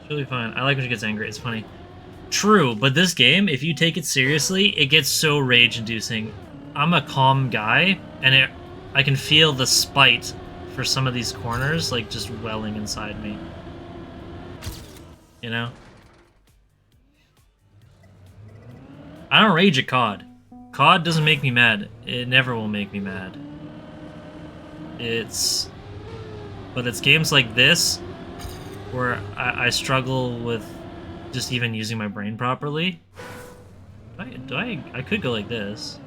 Speaker 1: It's really fine. I like when she gets angry. It's funny. True, but this game, if you take it seriously, it gets so rage-inducing. I'm a calm guy, and I can feel the spite for some of these corners, like, just welling inside me. You know? I don't rage at COD. COD doesn't make me mad. It never will make me mad. But it's games like this where I struggle with just even using my brain properly. I could go like this.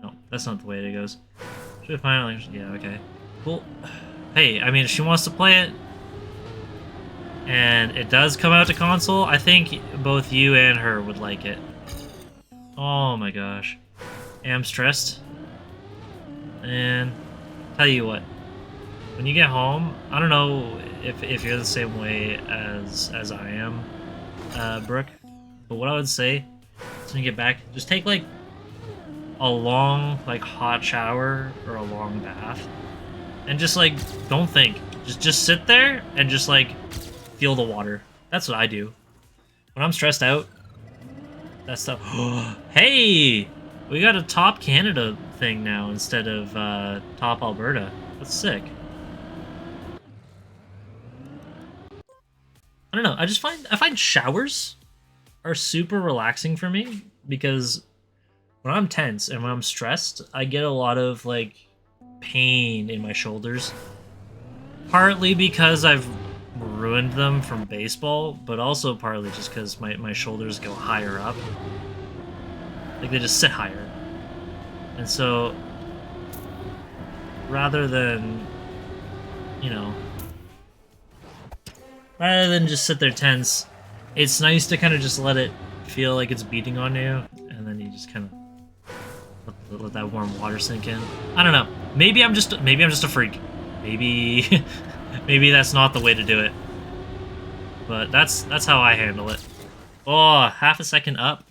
Speaker 1: No, that's not the way it goes. Should I finally? Yeah, okay. Cool. Hey, I mean, if she wants to play it, and it does come out to console, I think both you and her would like it. Oh my gosh. Am stressed. And tell you what, when you get home, I don't know if you're the same way as I am, Brooke, but what I would say is when you get back, just take like a long, like, hot shower or a long bath, and just like don't think, just sit there and just like feel the water. That's what I do when I'm stressed out. That stuff. Hey, we got a top Canada thing now instead of top Alberta. That's sick. I don't know. I find showers are super relaxing for me because when I'm tense and when I'm stressed, I get a lot of like pain in my shoulders. Partly because I've ruined them from baseball, but also partly just because my shoulders go higher up. Like, they just sit higher. And so, rather than, you know, rather than just sit there tense, it's nice to kind of just let it feel like it's beating on you, and then you just kind of let that warm water sink in. I don't know. Maybe I'm just a freak. Maybe maybe that's not the way to do it. But that's how I handle it. Oh, half a second up.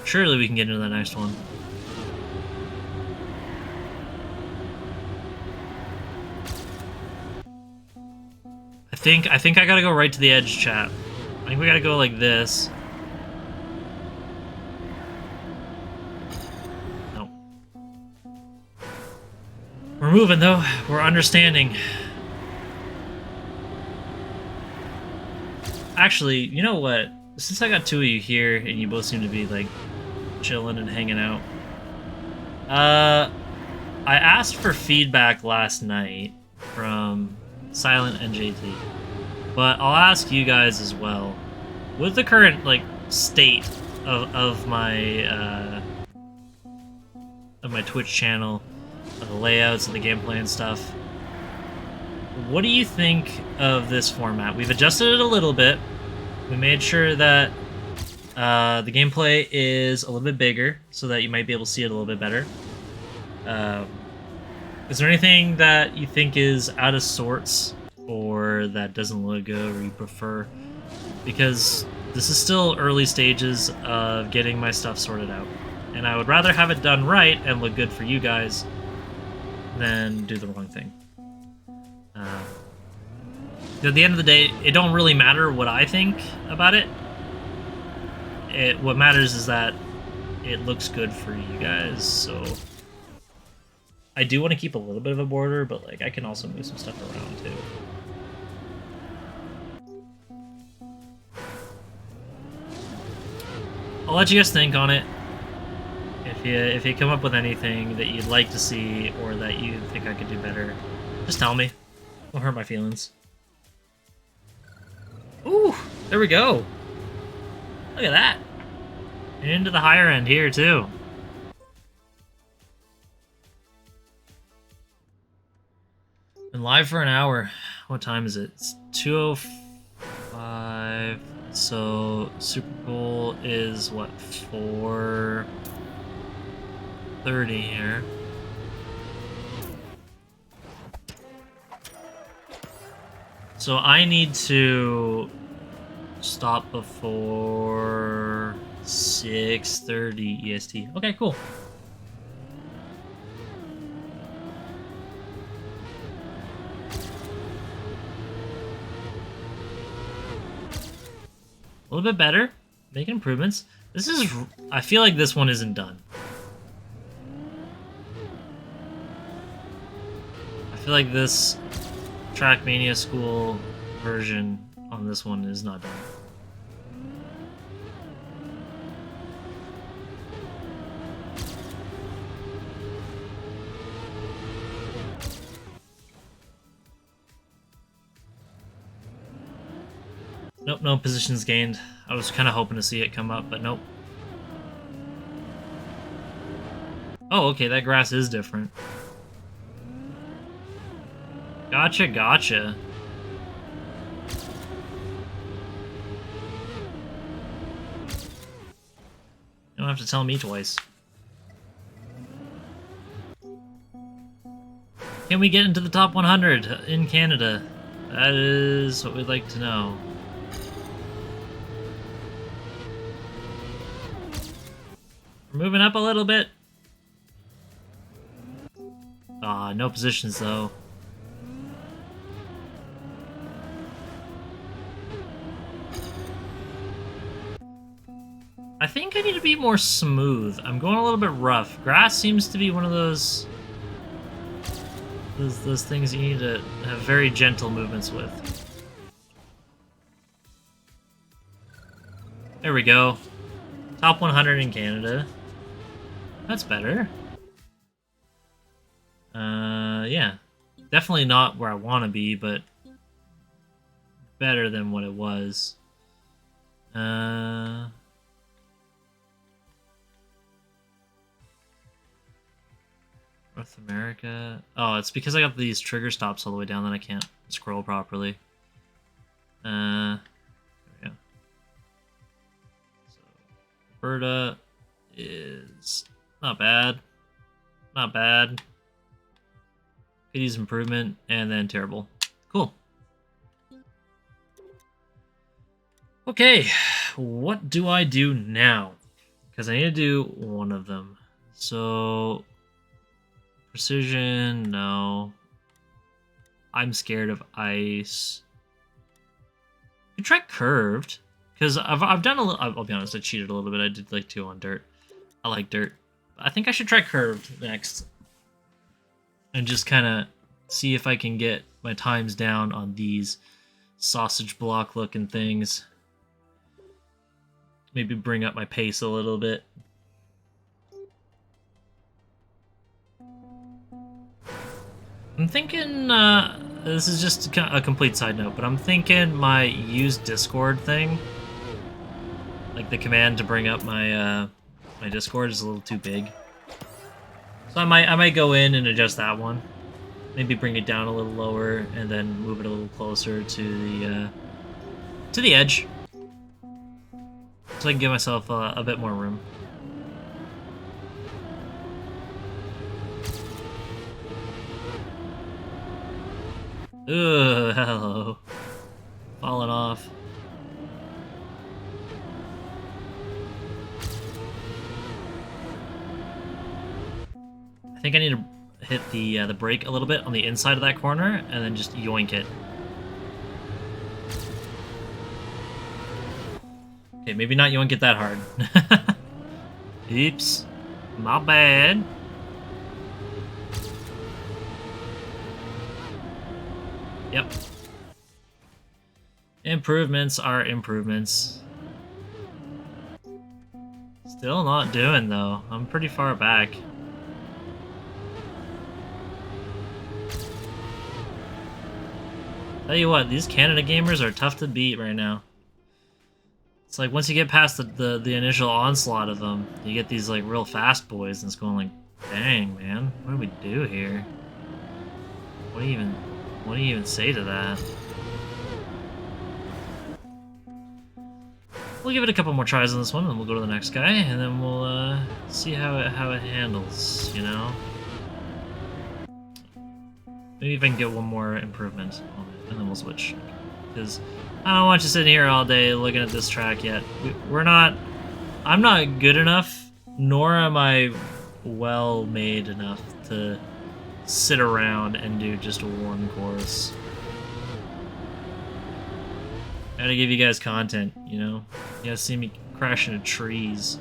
Speaker 1: Surely we can get into the next one. I think I gotta go right to the edge, chat. I think we gotta go like this. No. We're moving though. We're understanding. Actually, you know what? Since I got 2 of you here and you both seem to be like chilling and hanging out, I asked for feedback last night from Silent and JT, but I'll ask you guys as well. With the current like state of my Twitch channel, of the layouts of the gameplay and stuff. What do you think of this format? We've adjusted it a little bit. We made sure that the gameplay is a little bit bigger so that you might be able to see it a little bit better. Is there anything that you think is out of sorts or that doesn't look good or you prefer? Because this is still early stages of getting my stuff sorted out. And I would rather have it done right and look good for you guys than do the wrong thing. At the end of the day, it don't really matter what I think about it. What matters is that it looks good for you guys, so... I do want to keep a little bit of a border, but like I can also move some stuff around too. I'll let you guys think on it. If you come up with anything that you'd like to see or that you think I could do better, just tell me. Don't hurt my feelings. Ooh, there we go. Look at that. And into the higher end here too. Been live for an hour. What time is it? It's 2:05. So Super Bowl is what, 4:30 here. So I need to stop before 6:30 EST. Okay, cool. A little bit better, making improvements. This is, I feel like this one isn't done. I feel like this Trackmania school version on this one is not done. Nope, no positions gained. I was kind of hoping to see it come up, but nope. Oh, okay, that grass is different. Gotcha, gotcha. You don't have to tell me twice. Can we get into the top 100 in Canada? That is what we'd like to know. We're moving up a little bit. Ah, no positions though. I think I need to be more smooth. I'm going a little bit rough. Grass seems to be one of those things you need to have very gentle movements with. There we go. Top 100 in Canada. That's better. Yeah. Definitely not where I want to be, but better than what it was. North America. Oh, it's because I got these trigger stops all the way down that I can't scroll properly. There we go. So, Alberta is not bad. Not bad. Could use improvement, and then terrible. Cool. Okay, what do I do now? Because I need to do one of them. So, precision, no. I'm scared of ice. You try curved, because I've done a little. I'll be honest, I cheated a little bit. I did like 2 on dirt. I like dirt. I think I should try curved next, and just kind of see if I can get my times down on these sausage block looking things. Maybe bring up my pace a little bit. I'm thinking, this is just a complete side note, but I'm thinking my use Discord thing Like the command to bring up my my Discord is a little too big. So I might go in and adjust that one. Maybe bring it down a little lower and then move it a little closer to the edge. So I can give myself a bit more room. Ugh, hello. Falling off. I think I need to hit the brake a little bit on the inside of that corner and then just yoink it. Okay, maybe not yoink it that hard. Oops. My bad. Yep. Improvements are improvements. Still not doing, though. I'm pretty far back. Tell you what, these Canada gamers are tough to beat right now. It's like once you get past the initial onslaught of them, you get these like real fast boys, and it's going like, dang man, what do we do here? What do you even say to that? We'll give it a couple more tries on this one, and we'll go to the next guy, and then we'll see how it handles, you know. Maybe if I can get one more improvement on it, and then we'll switch. Because I don't want you sitting here all day looking at this track yet. I'm not good enough, nor am I well made enough to sit around and do just one course. I gotta give you guys content, you know? You gotta see me crash into trees.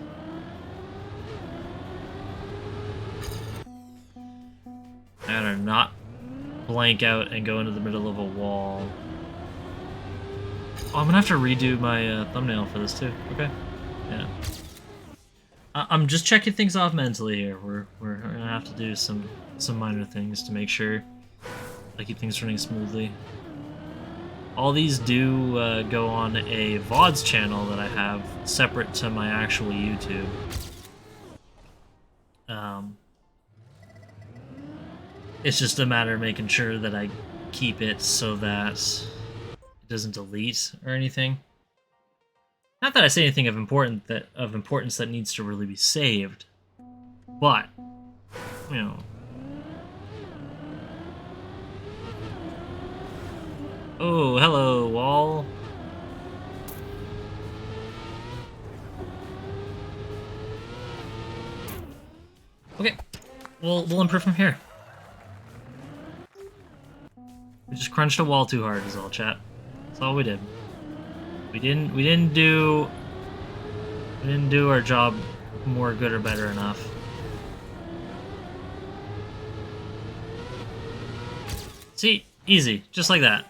Speaker 1: I gotta not blank out and go into the middle of a wall. Oh, I'm gonna have to redo my thumbnail for this too. Okay. Yeah. I'm just checking things off mentally here. We're gonna have to do some minor things to make sure I keep things running smoothly. All these do go on a VODs channel that I have separate to my actual YouTube. It's just a matter of making sure that I keep it so that it doesn't delete or anything. Not that I say anything of importance that needs to really be saved, but you know. Oh, hello, wall. Okay, we'll improve from here. We just crunched a wall too hard, is all, chat. That's all we did. We didn't do our job more good or better enough. See, easy, just like that.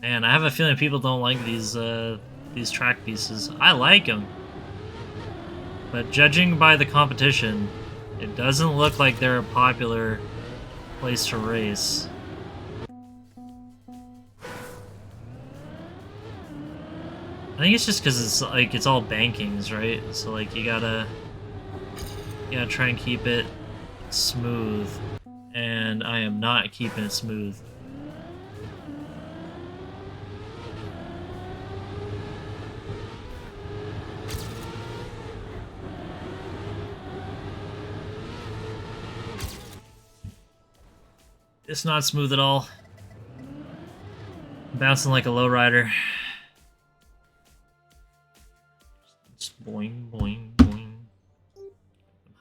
Speaker 1: Man, I have a feeling people don't like these track pieces. I like them, but judging by the competition, it doesn't look like they're a popular place to race. I think it's just because it's all bankings, right? So like you gotta try and keep it smooth, and I am not keeping it smooth. It's not smooth at all. I'm bouncing like a lowrider. Just boing, boing, boing.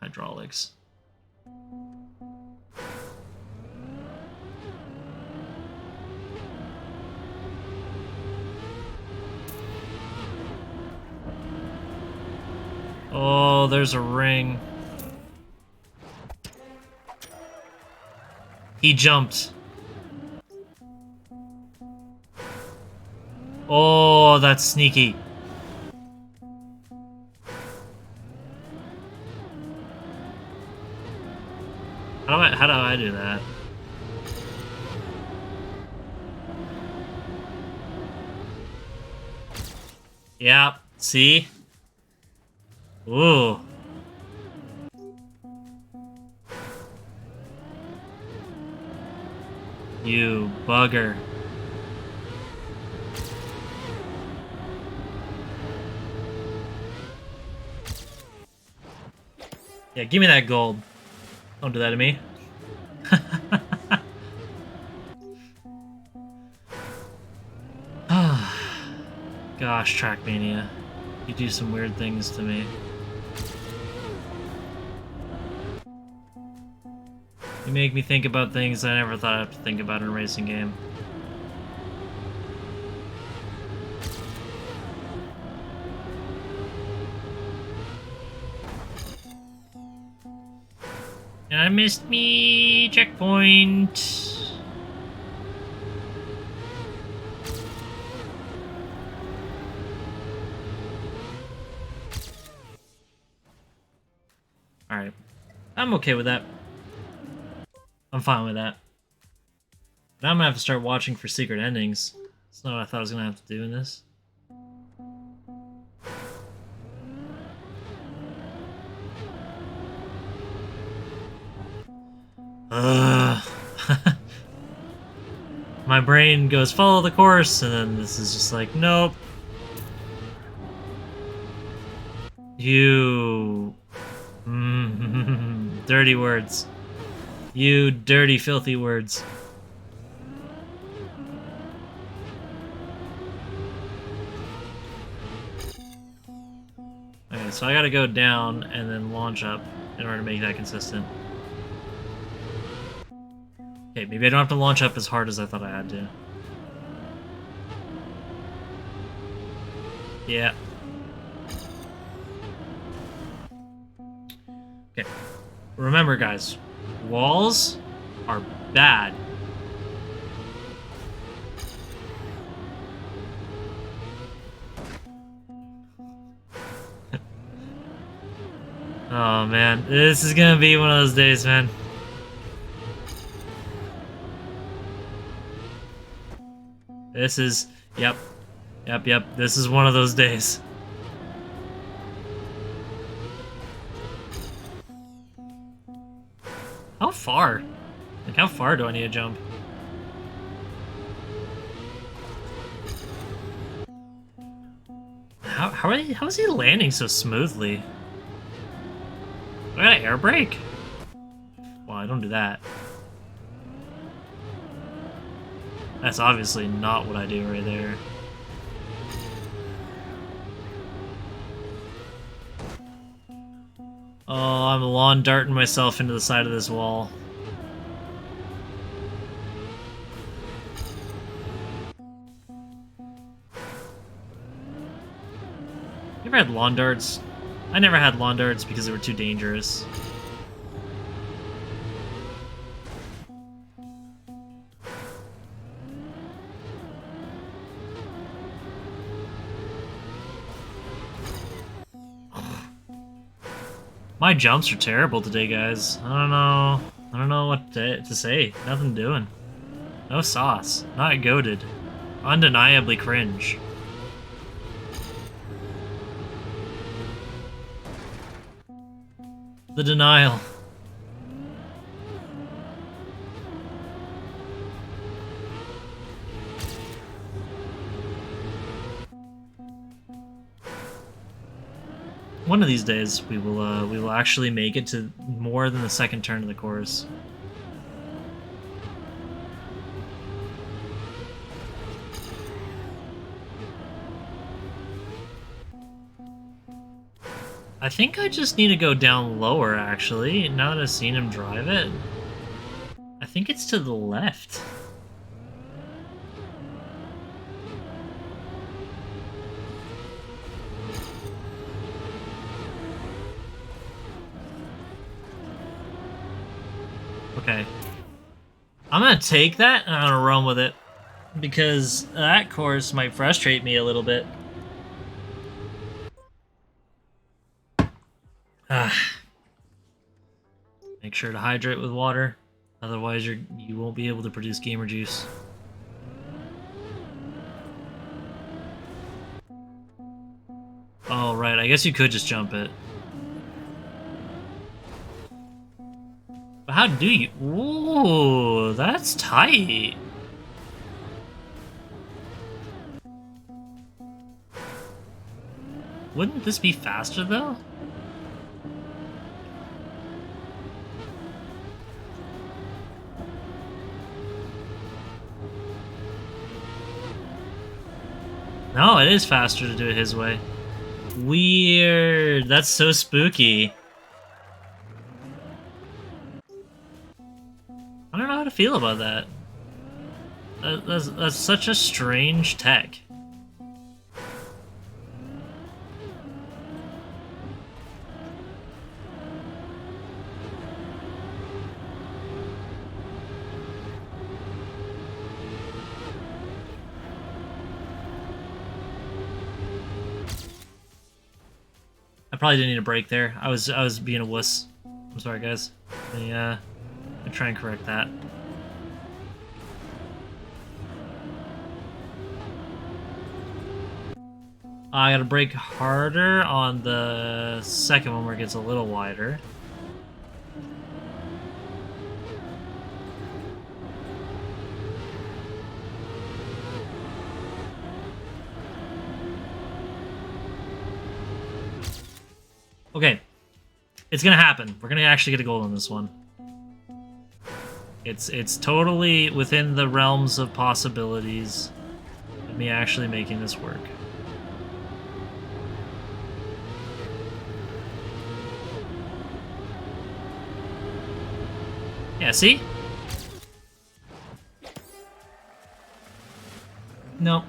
Speaker 1: Hydraulics. Oh, there's a ring. He jumped. Oh, that's sneaky. How do I do that? Yeah, see? Ooh. You bugger. Yeah, give me that gold. Don't do that to me. Gosh, Trackmania. You do some weird things to me. You make me think about things I never thought I'd have to think about in a racing game. And I missed me checkpoint. Alright. I'm okay with that. I'm fine with that. Now I'm gonna have to start watching for secret endings. That's not what I thought I was gonna have to do in this. My brain goes, follow the course, and then this is just like, nope. You... dirty words. You dirty, filthy words. Okay, so I gotta go down and then launch up in order to make that consistent. Okay, maybe I don't have to launch up as hard as I thought I had to. Yeah. Okay. Remember, guys, walls are bad. Oh, man. This is gonna be one of those days, man. This is... Yep. Yep. This is one of those days. How far? Like, how far do I need to jump? How is he landing so smoothly? Do I got an air brake? Well, I don't do that. That's obviously not what I do right there. Oh, I'm lawn darting myself into the side of this wall. You ever had lawn darts? I never had lawn darts because they were too dangerous. My jumps are terrible today, guys. I don't know what to say. Nothing doing. No sauce. Not goated. Undeniably cringe. The denial. One of these days, we will actually make it to more than the second turn of the course. I think I just need to go down lower, actually, now that I've seen him drive it. I think it's to the left. Okay. I'm gonna take that and I'm gonna run with it. Because that course might frustrate me a little bit. Make sure to hydrate with water. Otherwise you won't be able to produce gamer juice. Alright, I guess you could just jump it. But how do you... Ooh, that's tight. Wouldn't this be faster, though? No, it is faster to do it his way. Weird. That's so spooky. I don't know how to feel about that. That's such a strange tech. I probably didn't need a break there. I was being a wuss. I'm sorry, guys. I'll try and correct that. I gotta brake harder on the second one where it gets a little wider. Okay, it's gonna happen. We're gonna actually get a goal on this one. It's totally within the realms of possibilities of me actually making this work. Yeah, see? Nope,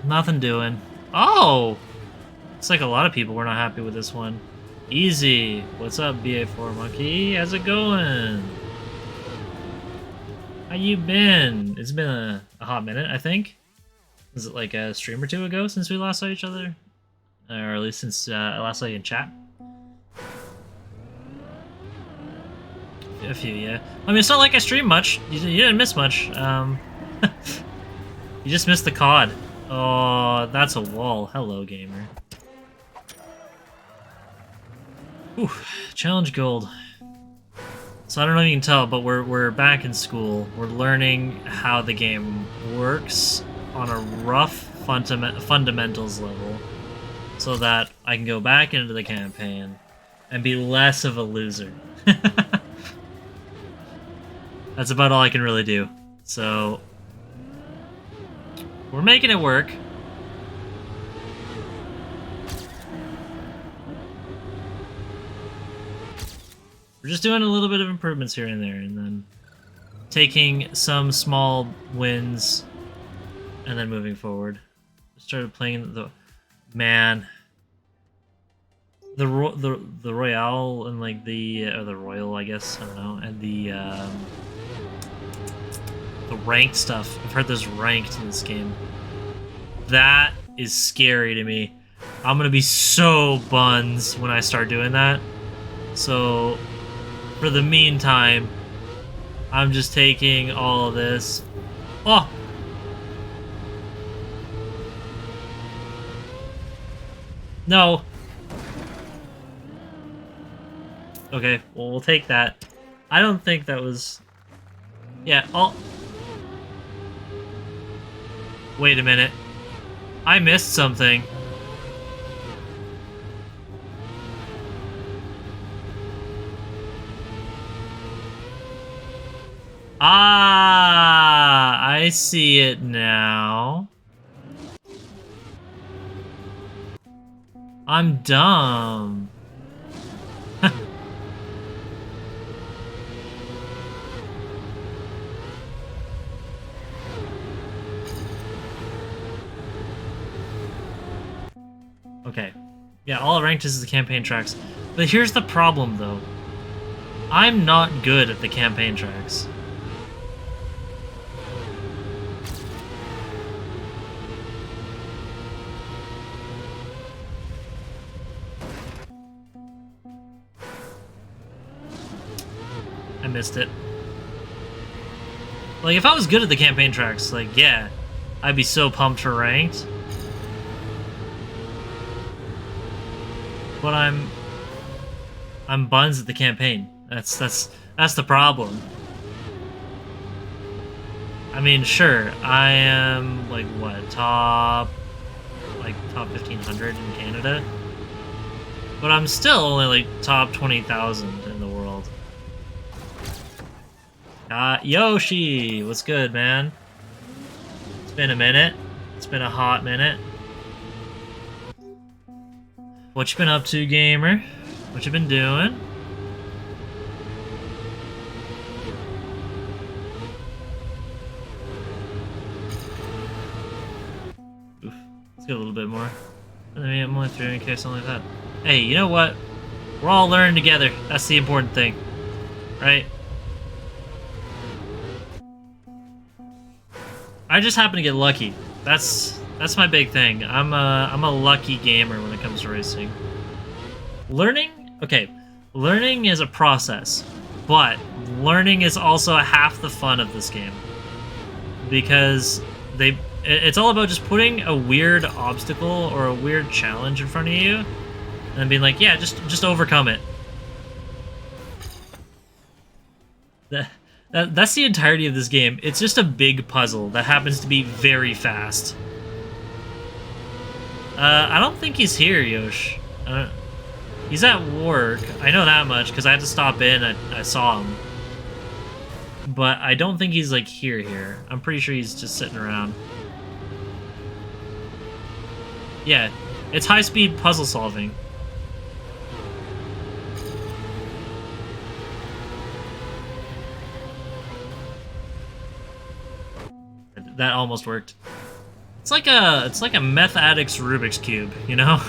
Speaker 1: nothing doing. Oh! Looks like a lot of people were not happy with this one. Easy. What's up, BA4 Monkey? How's it going? How you been? It's been a hot minute, I think. Was it like a stream or two ago since we last saw each other? Or at least since I last saw you in chat? A few, yeah. I mean, it's not like I stream much. You didn't miss much. You just missed the COD. Oh, that's a wall. Hello, gamer. Ooh, challenge gold. So I don't know if you can tell, but we're back in school. We're learning how the game works on a rough fundamentals level, so that I can go back into the campaign and be less of a loser. That's about all I can really do. So we're making it work. We're just doing a little bit of improvements here and there, and then taking some small wins, and then moving forward. Started playing the Royale and like or the Royal, I guess, I don't know, and the ranked stuff. I've heard there's ranked in this game. That is scary to me. I'm gonna be so buns when I start doing that. So for the meantime, I'm just taking all of this. Oh! No! Okay, well, we'll take that. I don't think that was... Yeah, Wait a minute. I missed something. Ah, I see it now. I'm dumb. Okay. Yeah, all ranked is the campaign tracks. But here's the problem, though. I'm not good at the campaign tracks. I missed it. Like, if I was good at the campaign tracks, like, yeah, I'd be so pumped for ranked. but I'm buns at the campaign. That's the problem. I mean, sure, I am like what, top 1500 in Canada, but I'm still only like top 20,000 in the world. Yoshi, what's good, man? It's been a minute. It's been a hot minute. What you been up to, gamer? What you been doing? Oof. Let's get a little bit more. I'm only 300k, something like that. Hey, you know what? We're all learning together. That's the important thing, right? I just happen to get lucky. That's my big thing. I'm a lucky gamer when it comes to racing. Learning, okay, learning is a process, but learning is also half the fun of this game, because it's all about just putting a weird obstacle or a weird challenge in front of you and being like, yeah, just overcome it. That's the entirety of this game. It's just a big puzzle that happens to be very fast. I don't think he's here, Yosh. He's at work. I know that much because I had to stop in. I saw him. But I don't think he's like here. I'm pretty sure he's just sitting around. Yeah, it's high-speed puzzle solving. That almost worked. It's like a meth addict's Rubik's Cube, you know?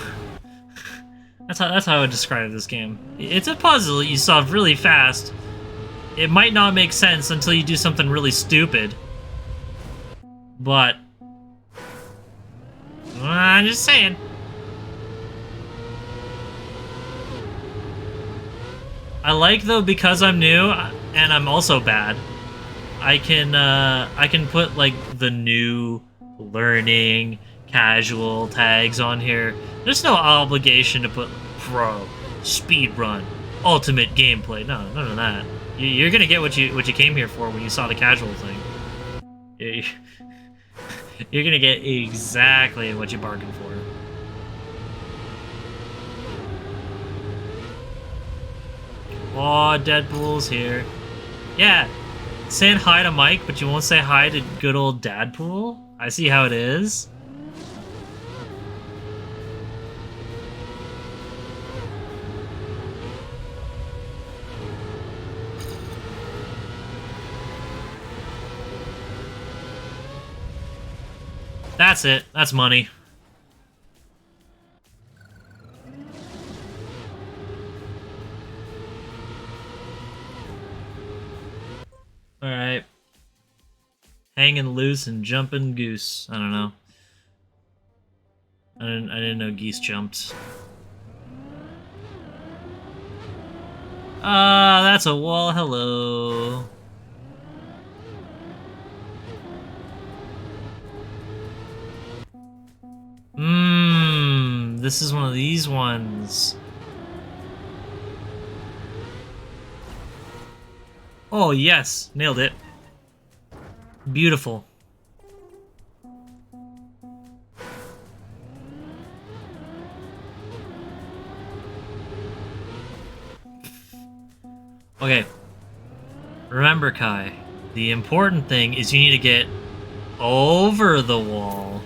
Speaker 1: That's how I would describe this game. It's a puzzle you solve really fast. It might not make sense until you do something really stupid. But I'm just saying. I like, though, because I'm new and I'm also bad, I can put like the new, learning, casual tags on here. There's no obligation to put pro, speedrun, ultimate gameplay. No, none of that. You're gonna get what you came here for when you saw the casual thing. You're gonna get exactly what you bargained for. Oh, Deadpool's here. Yeah, saying hi to Mike, but you won't say hi to good old Dadpool? I see how it is. That's it. That's money. Alright. Hanging loose and jumping goose. I don't know. I didn't know geese jumped. That's a wall. Hello. This is one of these ones. Oh, yes. Nailed it. Beautiful. Okay. Remember, Kai, the important thing is you need to get over the wall.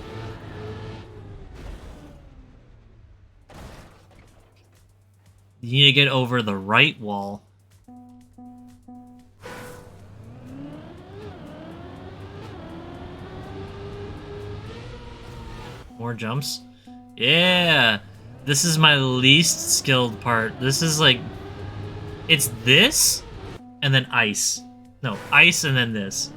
Speaker 1: You need to get over the right wall. More jumps. Yeah! This is my least skilled part. This is like... It's this, and then ice. No, ice and then this.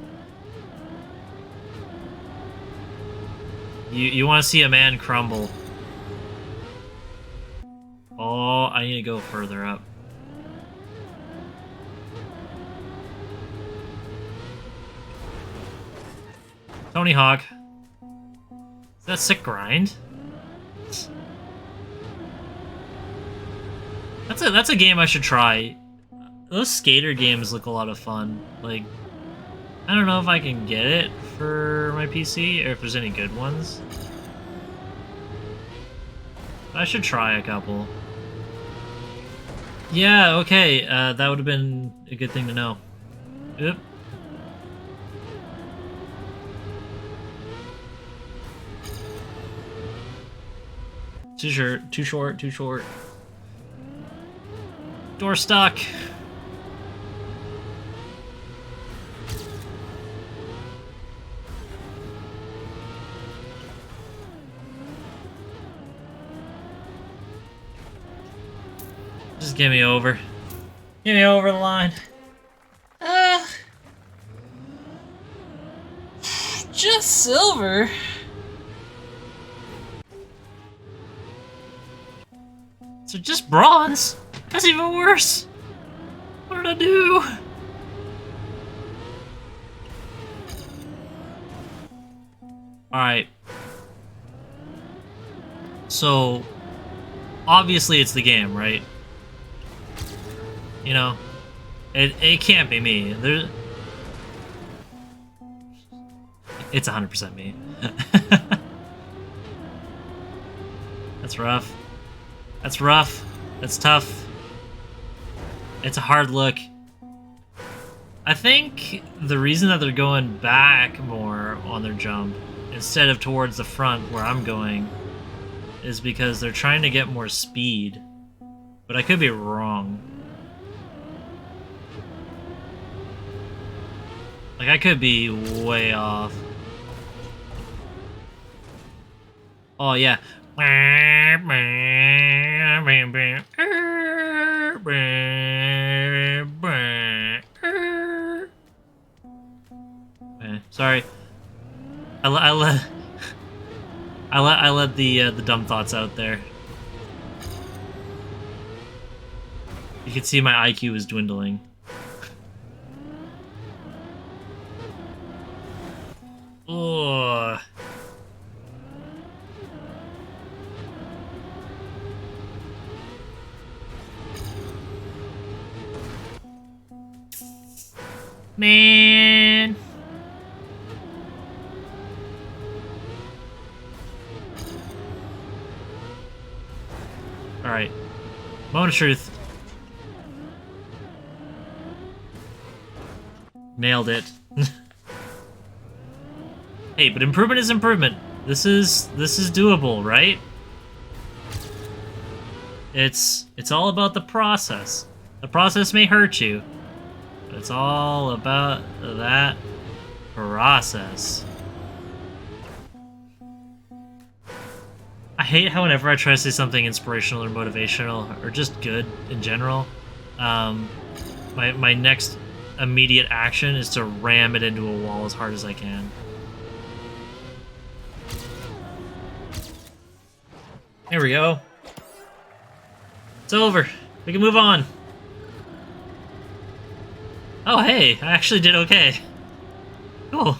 Speaker 1: You want to see a man crumble. Oh, I need to go further up. Tony Hawk. Is that sick grind? That's a game I should try. Those skater games look a lot of fun. Like, I don't know if I can get it for my PC or if there's any good ones. I should try a couple. Yeah, okay, that would have been a good thing to know. Oop. Too short, too short. Door stuck. Just get me over. Get me over the line. Just silver. So just bronze? That's even worse. What did I do? Alright. So, obviously it's the game, right? You know? It can't be me. It's 100% me. That's rough. That's rough. That's tough. It's a hard look. I think the reason that they're going back more on their jump instead of towards the front where I'm going is because they're trying to get more speed. But I could be wrong. Like, I could be way off. Oh, yeah. Sorry. I let the dumb thoughts out there. You can see my IQ is dwindling. Ugh. Man. Alright. Moment of truth. Nailed it. Hey, but improvement is improvement. This is doable, right? It's all about the process. The process may hurt you, but it's all about that process. I hate how whenever I try to say something inspirational or motivational or just good in general, my next immediate action is to ram it into a wall as hard as I can. There we go. It's over. We can move on. Oh, hey, I actually did okay. Cool.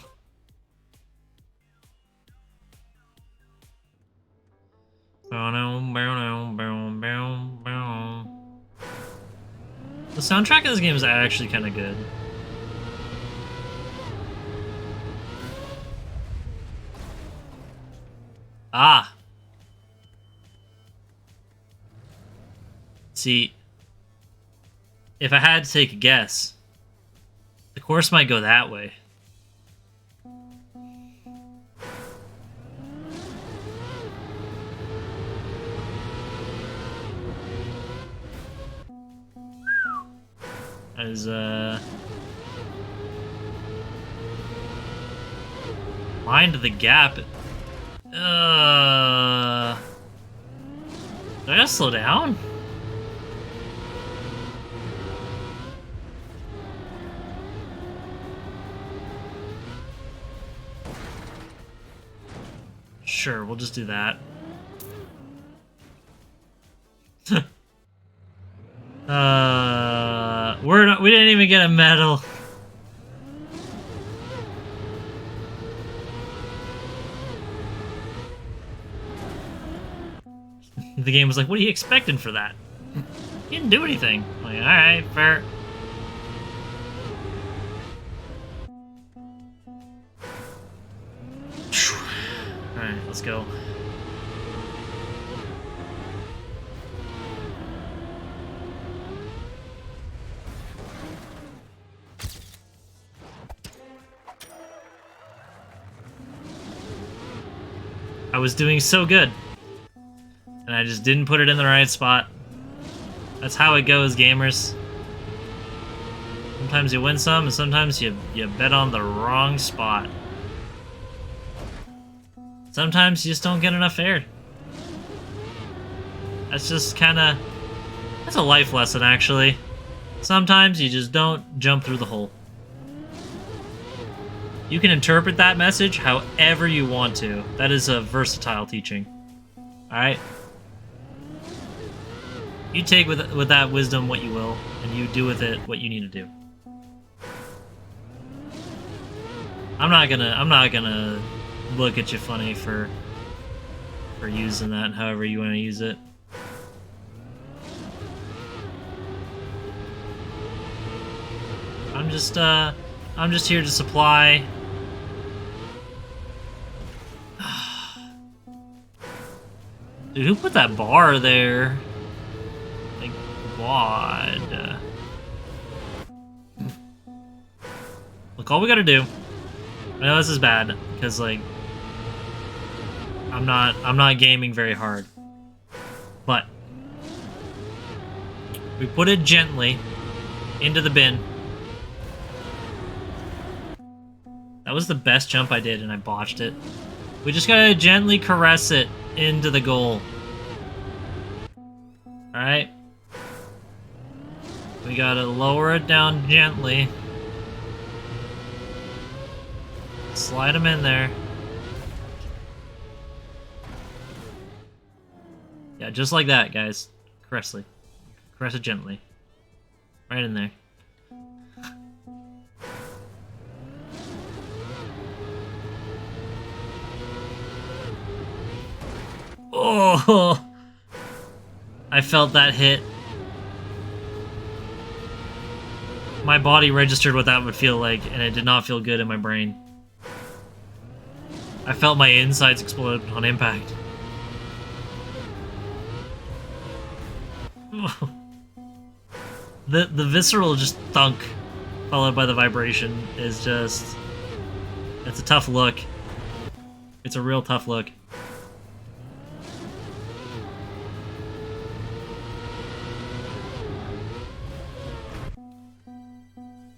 Speaker 1: The soundtrack of this game is actually kind of good. Ah. See, if I had to take a guess, the course might go that way. As mind the gap. Did I gotta slow down? Sure, we'll just do that. We didn't even get a medal. The game was like, what are you expecting for that? He didn't do anything. Like, alright, fair. Alright, let's go. I was doing so good. And I just didn't put it in the right spot. That's how it goes, gamers. Sometimes you win some, and sometimes you bet on the wrong spot. Sometimes you just don't get enough air. That's just kinda... That's a life lesson, actually. Sometimes you just don't jump through the hole. You can interpret that message however you want to. That is a versatile teaching. Alright? You take with that wisdom what you will, and you do with it what you need to do. I'm not gonna look at you funny for using that however you want to use it. I'm just here to supply. Dude, who put that bar there? Like, God. Look, all we gotta do. I know this is bad because, like, I'm not gaming very hard, but we put it gently into the bin. That was the best jump I did, and I botched it. We just gotta gently caress it into the goal. Alright? We gotta lower it down gently. Slide them in there. Yeah, just like that, guys. Caress it gently. Right in there. Oh! I felt that hit. My body registered what that would feel like, and it did not feel good in my brain. I felt my insides explode on impact. The visceral just thunk, followed by the vibration, is just... It's a tough look. It's a real tough look.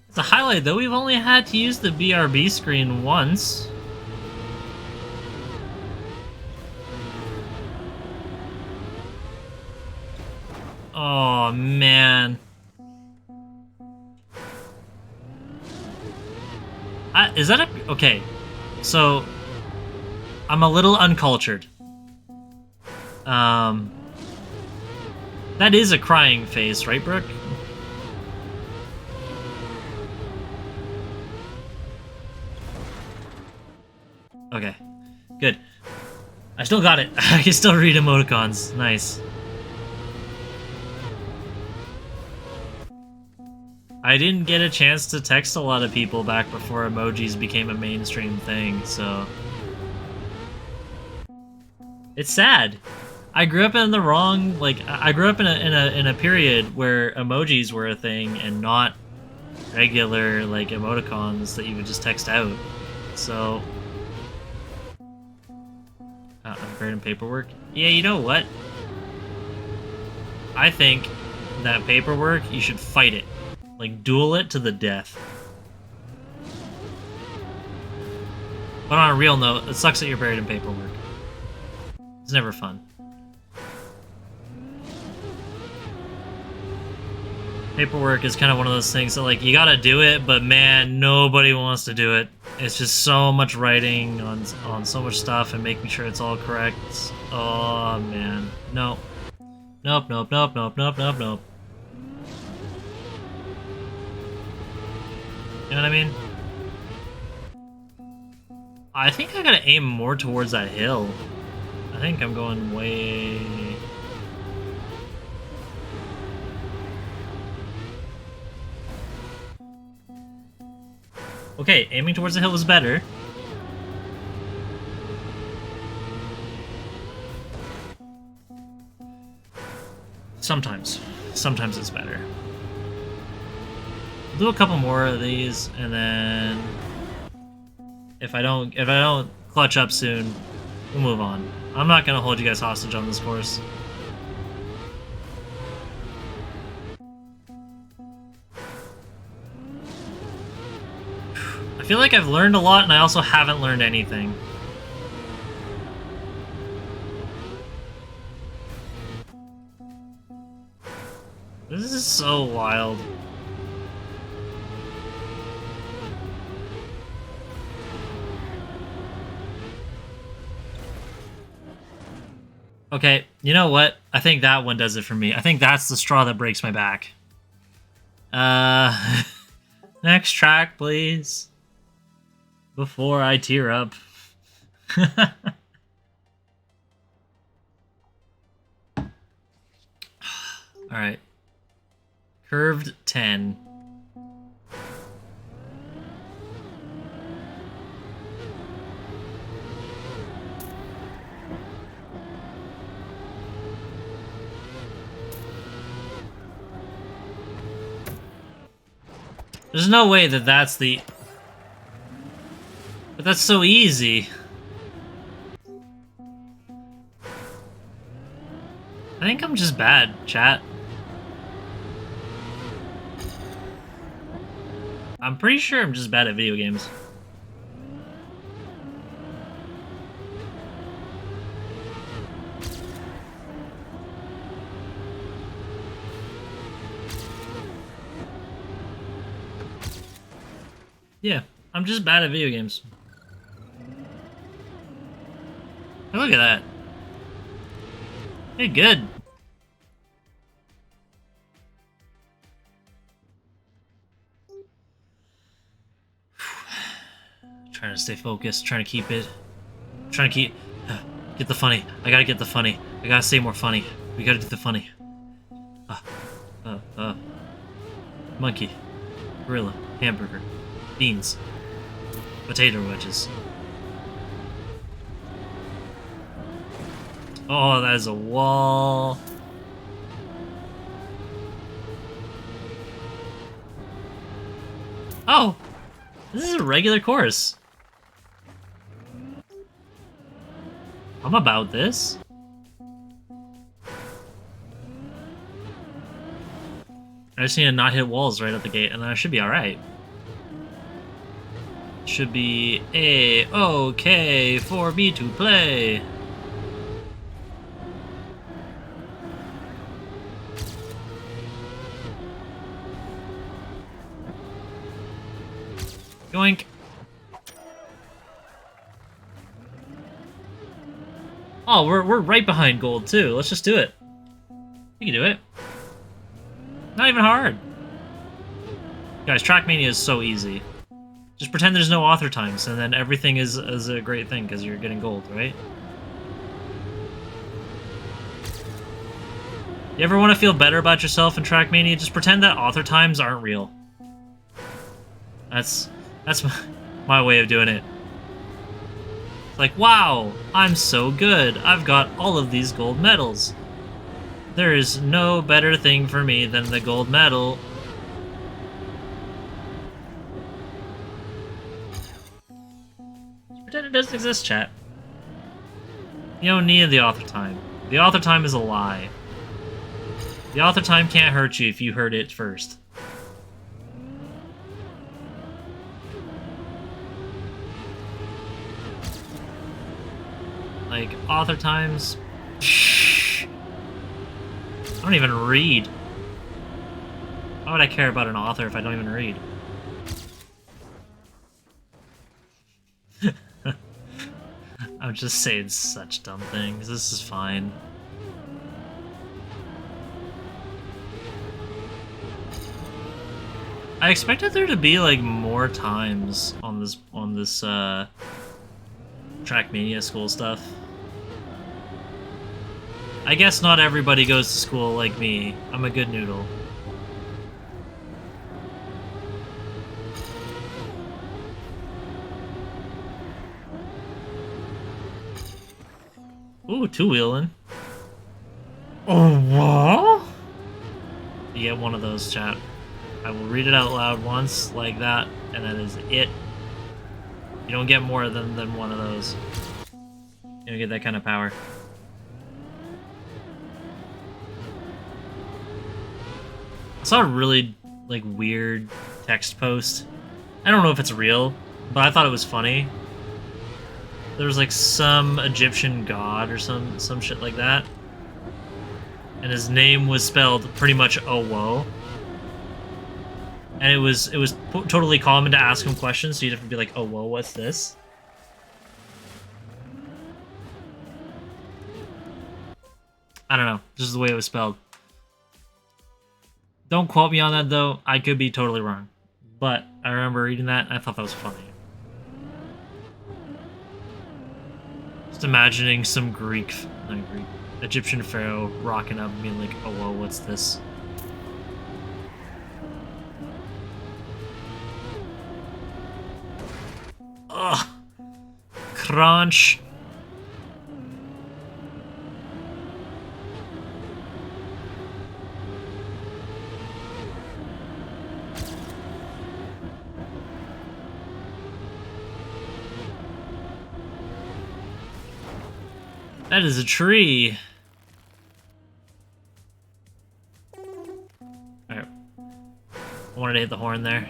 Speaker 1: It's a highlight, though. We've only had to use the BRB screen once. Oh, man. Is that a... Okay. So, I'm a little uncultured. That is a crying face, right, Brooke? Okay. Good. I still got it. I can still read emoticons. Nice. I didn't get a chance to text a lot of people back before emojis became a mainstream thing, so... It's sad. I grew up in the wrong, like, I grew up in a period where emojis were a thing and not regular, like, emoticons that you would just text out. So... Upgrading paperwork? Yeah, you know what? I think that paperwork, you should fight it. Like, duel it to the death. But on a real note, it sucks that you're buried in paperwork. It's never fun. Paperwork is kind of one of those things that, like, you gotta do it, but man, nobody wants to do it. It's just so much writing on so much stuff and making sure it's all correct. Oh, man. Nope. Nope, nope, nope, nope, nope, nope, nope. You know what I mean? I think I gotta aim more towards that hill. I think I'm going way... Okay, aiming towards the hill was better. Sometimes. Sometimes it's better. We'll do a couple more of these, and then if I don't clutch up soon, we'll move on. I'm not gonna hold you guys hostage on this course. I feel like I've learned a lot, and I also haven't learned anything. This is so wild. Okay, you know what? I think that one does it for me. I think that's the straw that breaks my back. Next track, please. Before I tear up. Alright. Curved 10. There's no way that that's the... But that's so easy. I think I'm just bad, chat. I'm pretty sure I'm just bad at video games. Yeah, I'm just bad at video games. Hey, look at that. Hey, good. Trying to stay focused, trying to keep it. Trying to keep... Get the funny. I gotta get the funny. I gotta say more funny. We gotta do the funny. Monkey. Gorilla. Hamburger. Beans. Potato wedges. Oh, that is a wall. Oh! This is a regular course. I'm about this. I just need to not hit walls right at the gate, and then I should be alright. Should be A-okay for me to play. Yoink. Oh, we're right behind gold too. Let's just do it. You can do it. Not even hard. Guys, Trackmania is so easy. Just pretend there's no author times, and then everything is a great thing because you're getting gold, right? You ever want to feel better about yourself in Trackmania? Just pretend that author times aren't real. That's my way of doing it. It's like, wow, I'm so good. I've got all of these gold medals. There is no better thing for me than the gold medal. Pretend it doesn't exist, chat. You don't need the author time. The author time is a lie. The author time can't hurt you if you heard it first. Like, author times... I don't even read. Why would I care about an author if I don't even read? I'm just saying such dumb things. This is fine. I expected there to be like more times on this Trackmania school stuff. I guess not everybody goes to school like me. I'm a good noodle. Ooh, two-wheeling. Oh, what? You get one of those, chat. I will read it out loud once, like that, and that is it. You don't get more than one of those. You don't get that kind of power. I saw a really, like, weird text post. I don't know if it's real, but I thought it was funny. There was, like, some Egyptian god or some shit like that. And his name was spelled pretty much "oh whoa," and it was totally common to ask him questions, so you'd have to be like, "oh whoa, what's this?" I don't know, just the way it was spelled. Don't quote me on that though. I could be totally wrong, but I remember reading that and I thought that was funny. Just imagining some Egyptian pharaoh rocking up and being like, "oh whoa, what's this?" Ugh. Crunch. That is a tree. Alright. I wanted to hit the horn there.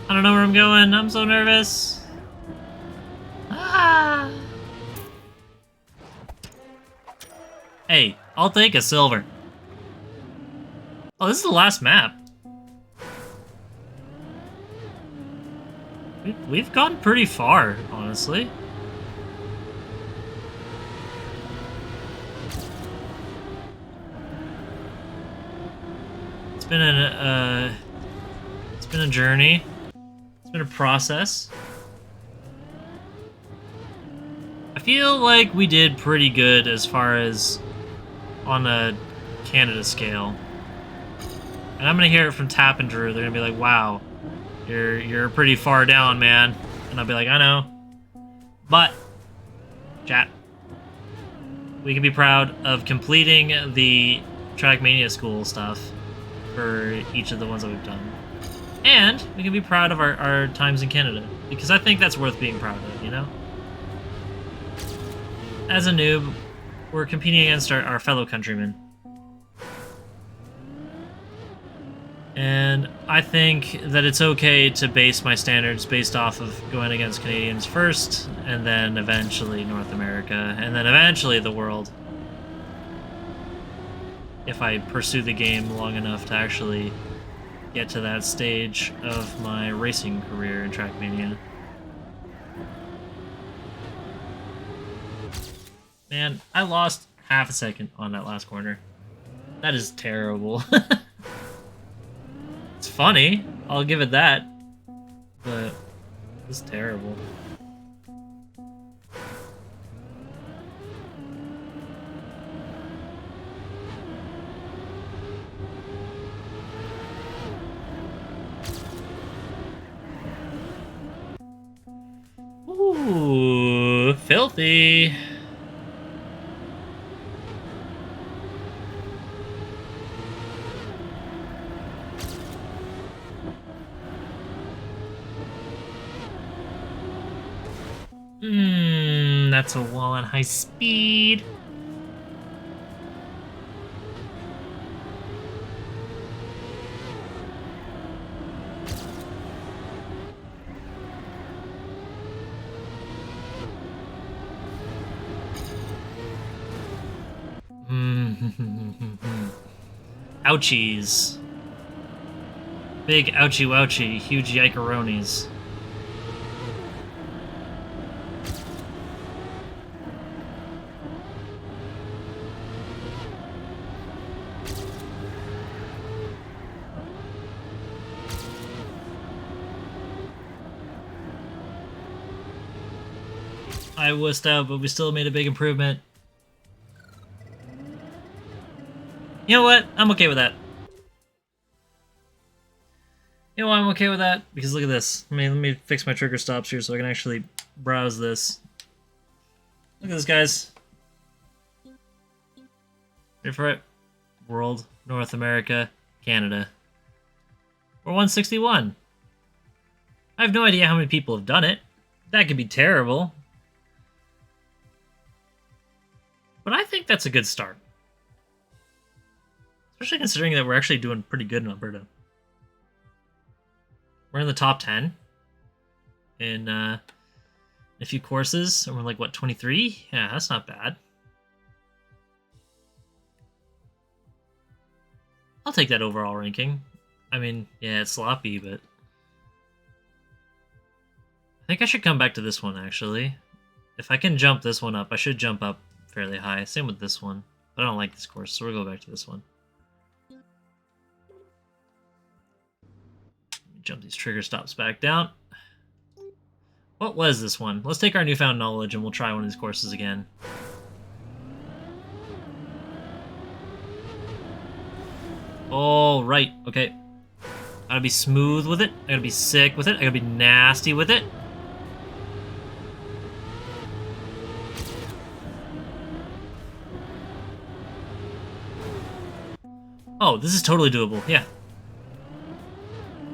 Speaker 1: I don't know where I'm going. I'm so nervous. Ah. Hey, I'll take a silver. Oh, this is the last map. We've gone pretty far, honestly. It's been a journey. It's been a process. I feel like we did pretty good as far as on a Canada scale. And I'm gonna hear it from Tap and Drew. They're gonna be like, "Wow, you're pretty far down, man." And I'll be like, "I know." But, chat, we can be proud of completing the Trackmania school stuff for each of the ones that we've done. And we can be proud of our times in Canada, because I think that's worth being proud of, you know? As a noob, we're competing against our fellow countrymen. And I think that it's okay to base my standards based off of going against Canadians first, and then eventually North America, and then eventually the world. If I pursue the game long enough to actually get to that stage of my racing career in Trackmania. Man, I lost half a second on that last corner. That is terrible. It's funny, I'll give it that, but it's terrible. Ooh, filthy. That's a wall at high speed. Ouchies. Big ouchie wouchie, huge yikeronis. I wussed out, but we still made a big improvement. You know what? I'm okay with that. You know why I'm okay with that? Because look at this. Let me fix my trigger stops here so I can actually browse this. Look at this, guys. Ready for it? World, North America, Canada. We're 161. I have no idea how many people have done it. That could be terrible. But I think that's a good start. Especially considering that we're actually doing pretty good in Alberta. We're in the top 10 in a few courses, and we're like, what, 23? Yeah, that's not bad. I'll take that overall ranking. I mean, yeah, it's sloppy, but I think I should come back to this one, actually. If I can jump this one up, I should jump up fairly high. Same with this one. But I don't like this course, so we'll go back to this one. Jump these trigger stops back down. What was this one? Let's take our newfound knowledge and we'll try one of these courses again. Oh, right. Okay. I gotta be smooth with it. I gotta be sick with it. I gotta be nasty with it. Oh, this is totally doable. Yeah.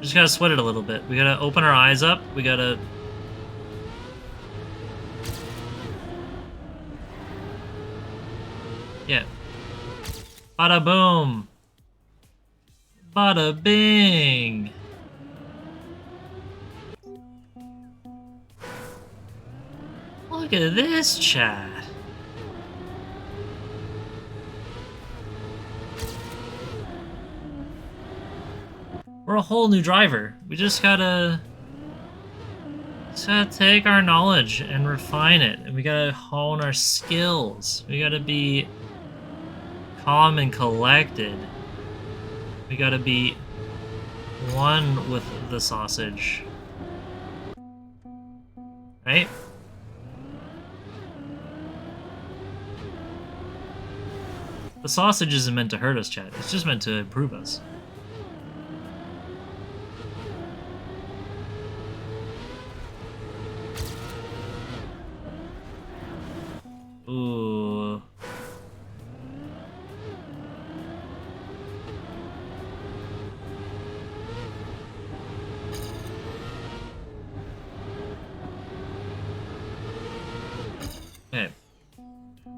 Speaker 1: Just gotta sweat it a little bit. We gotta open our eyes up. We gotta... Yeah. Bada boom. Bada bing. Look at this, chat. We're a whole new driver. We just gotta take our knowledge and refine it. And we gotta hone our skills. We gotta be calm and collected. We gotta be one with the sausage. Right? The sausage isn't meant to hurt us, chat. It's just meant to improve us. Ooh. Okay.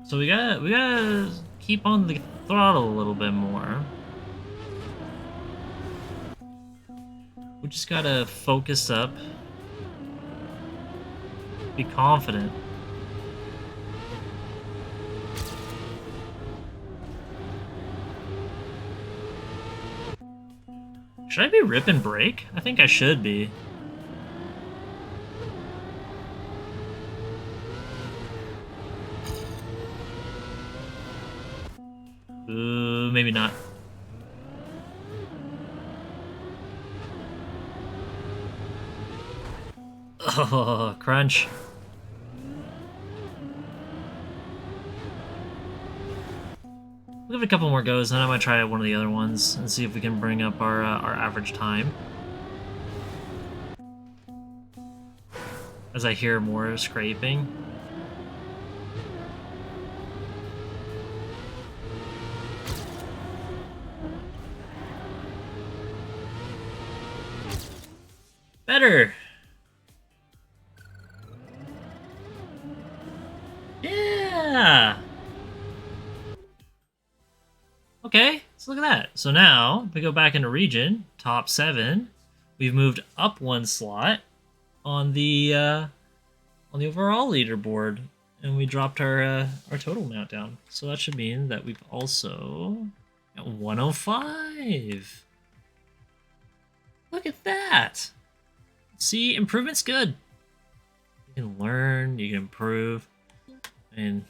Speaker 1: So we gotta keep on the throttle a little bit more. We just gotta focus up. Be confident. Should I be rip and brake? I think I should be. Ooh, maybe not. Oh, crunch. We'll give it a couple more goes, then I might try one of the other ones and see if we can bring up our average time. As I hear more scraping. Better! Yeah! Okay, so look at that. So now, if we go back into region, top 7, we've moved up 1 slot on the overall leaderboard, and we dropped our total amount down. So that should mean that we've also got 105. Look at that! See, improvement's good. You can learn, you can improve, and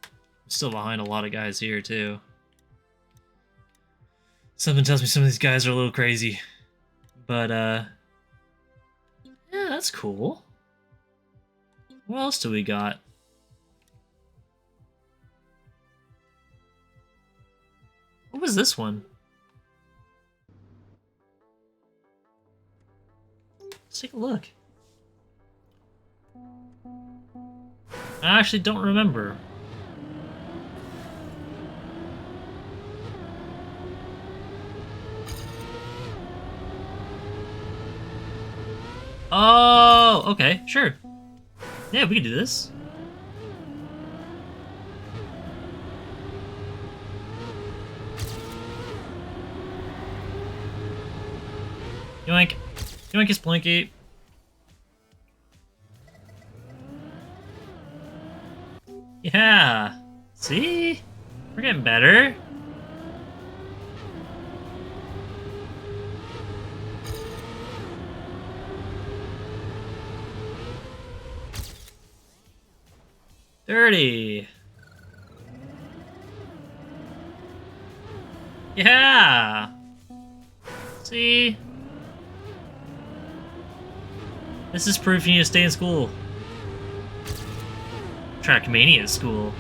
Speaker 1: I'm still behind a lot of guys here too. Something tells me some of these guys are a little crazy. But, yeah, that's cool. What else do we got? What was this one? Let's take a look. I actually don't remember. Oh, okay, sure. Yeah, we can do this. Yoink. Yoink is Blinky. Yeah. See? We're getting better. Dirty. Yeah. See? This is proof you need to stay in school. Trackmania school.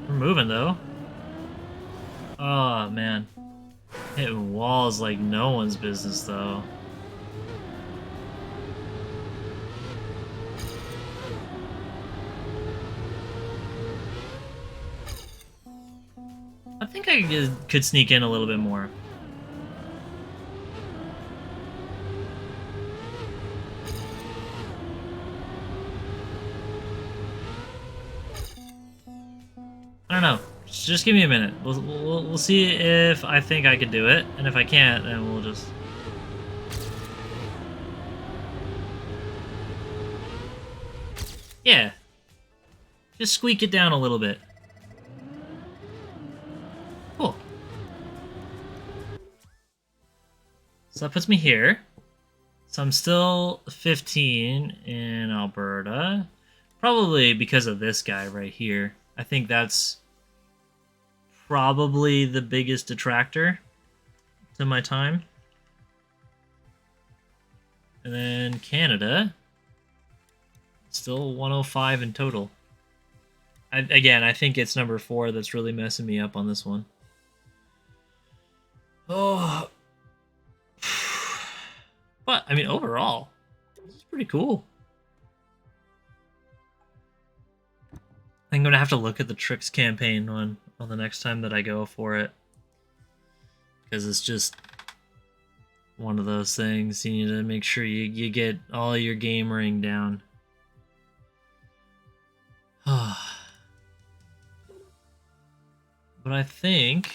Speaker 1: We're moving though. Oh man. Hitting walls like no one's business though. I think I could sneak in a little bit more. I don't know. Just give me a minute. We'll see if I think I could do it, and if I can't, then we'll just. Yeah. Just squeak it down a little bit. Cool. So that puts me here. So I'm still 15 in Alberta. Probably because of this guy right here. I think that's probably the biggest detractor to my time. And then Canada. Still 105 in total. Again, I think it's number 4 that's really messing me up on this one. Oh. But, I mean, overall, this is pretty cool. I'm going to have to look at the Tricks campaign on the next time that I go for it. Because it's just one of those things. You need to make sure you get all your gamering down. But I think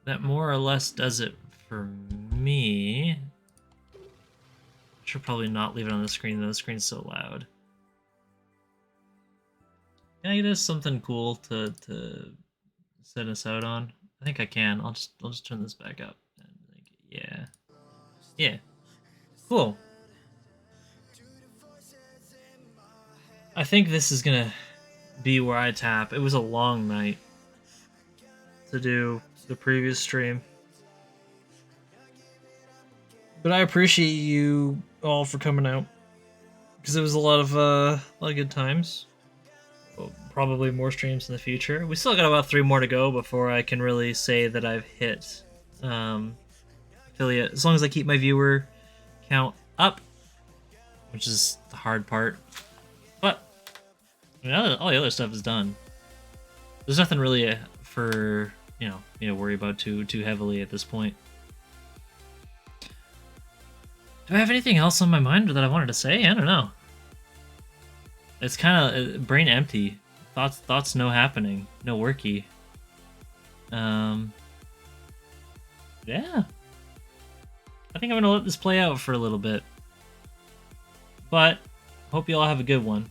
Speaker 1: that more or less does it for me. Should probably not leave it on the screen though. The screen's so loud. Can I get something cool to set us out on? I think I can. I'll just turn this back up. Yeah. Yeah. Cool. I think this is gonna be where I tap. It was a long night to do the previous stream. But I appreciate you all for coming out. Because it was a lot of good times. Well, probably more streams in the future. We still got about 3 more to go before I can really say that I've hit affiliate. As long as I keep my viewer count up, which is the hard part. But I mean, all the other stuff is done. There's nothing really for you know worry about too heavily at this point. Do I have anything else on my mind that I wanted to say? I don't know. It's kind of brain empty. Thoughts no happening. No worky. Yeah. I think I'm gonna let this play out for a little bit. But hope you all have a good one.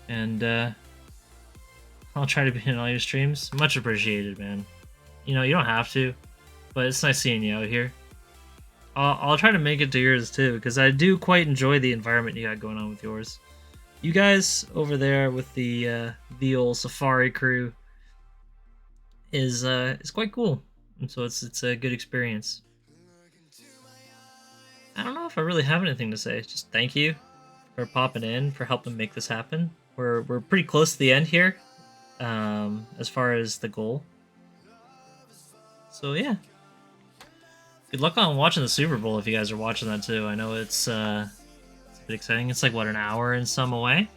Speaker 1: And I'll try to be in all your streams. Much appreciated, man. You know, you don't have to, but it's nice seeing you out here. I'll try to make it to yours too, because I do quite enjoy the environment you got going on with yours. You guys over there with the old Safari crew is quite cool. and so it's a good experience. I don't know if I really have anything to say. Just thank you for popping in, for helping make this happen. We're pretty close to the end here, as far as the goal. So yeah, good luck on watching the Super Bowl if you guys are watching that too. I know it's a bit exciting. It's like what, an hour and some away.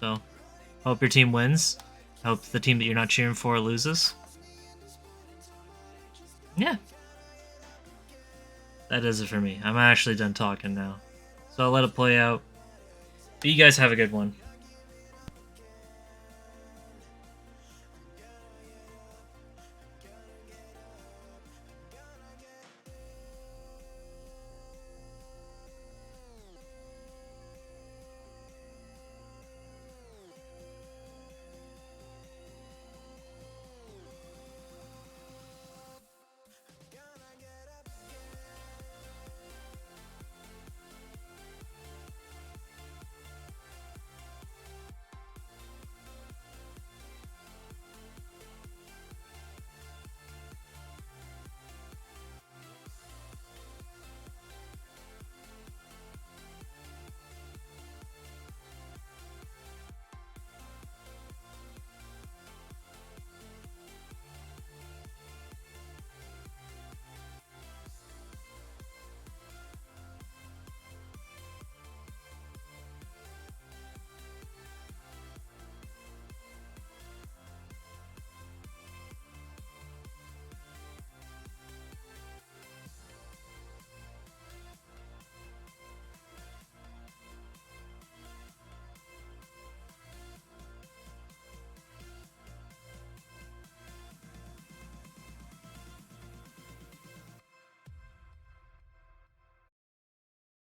Speaker 1: So hope your team wins. Hope the team that you're not cheering for loses. Yeah, that is it for me. I'm actually done talking now. So I'll let it play out. But you guys have a good one.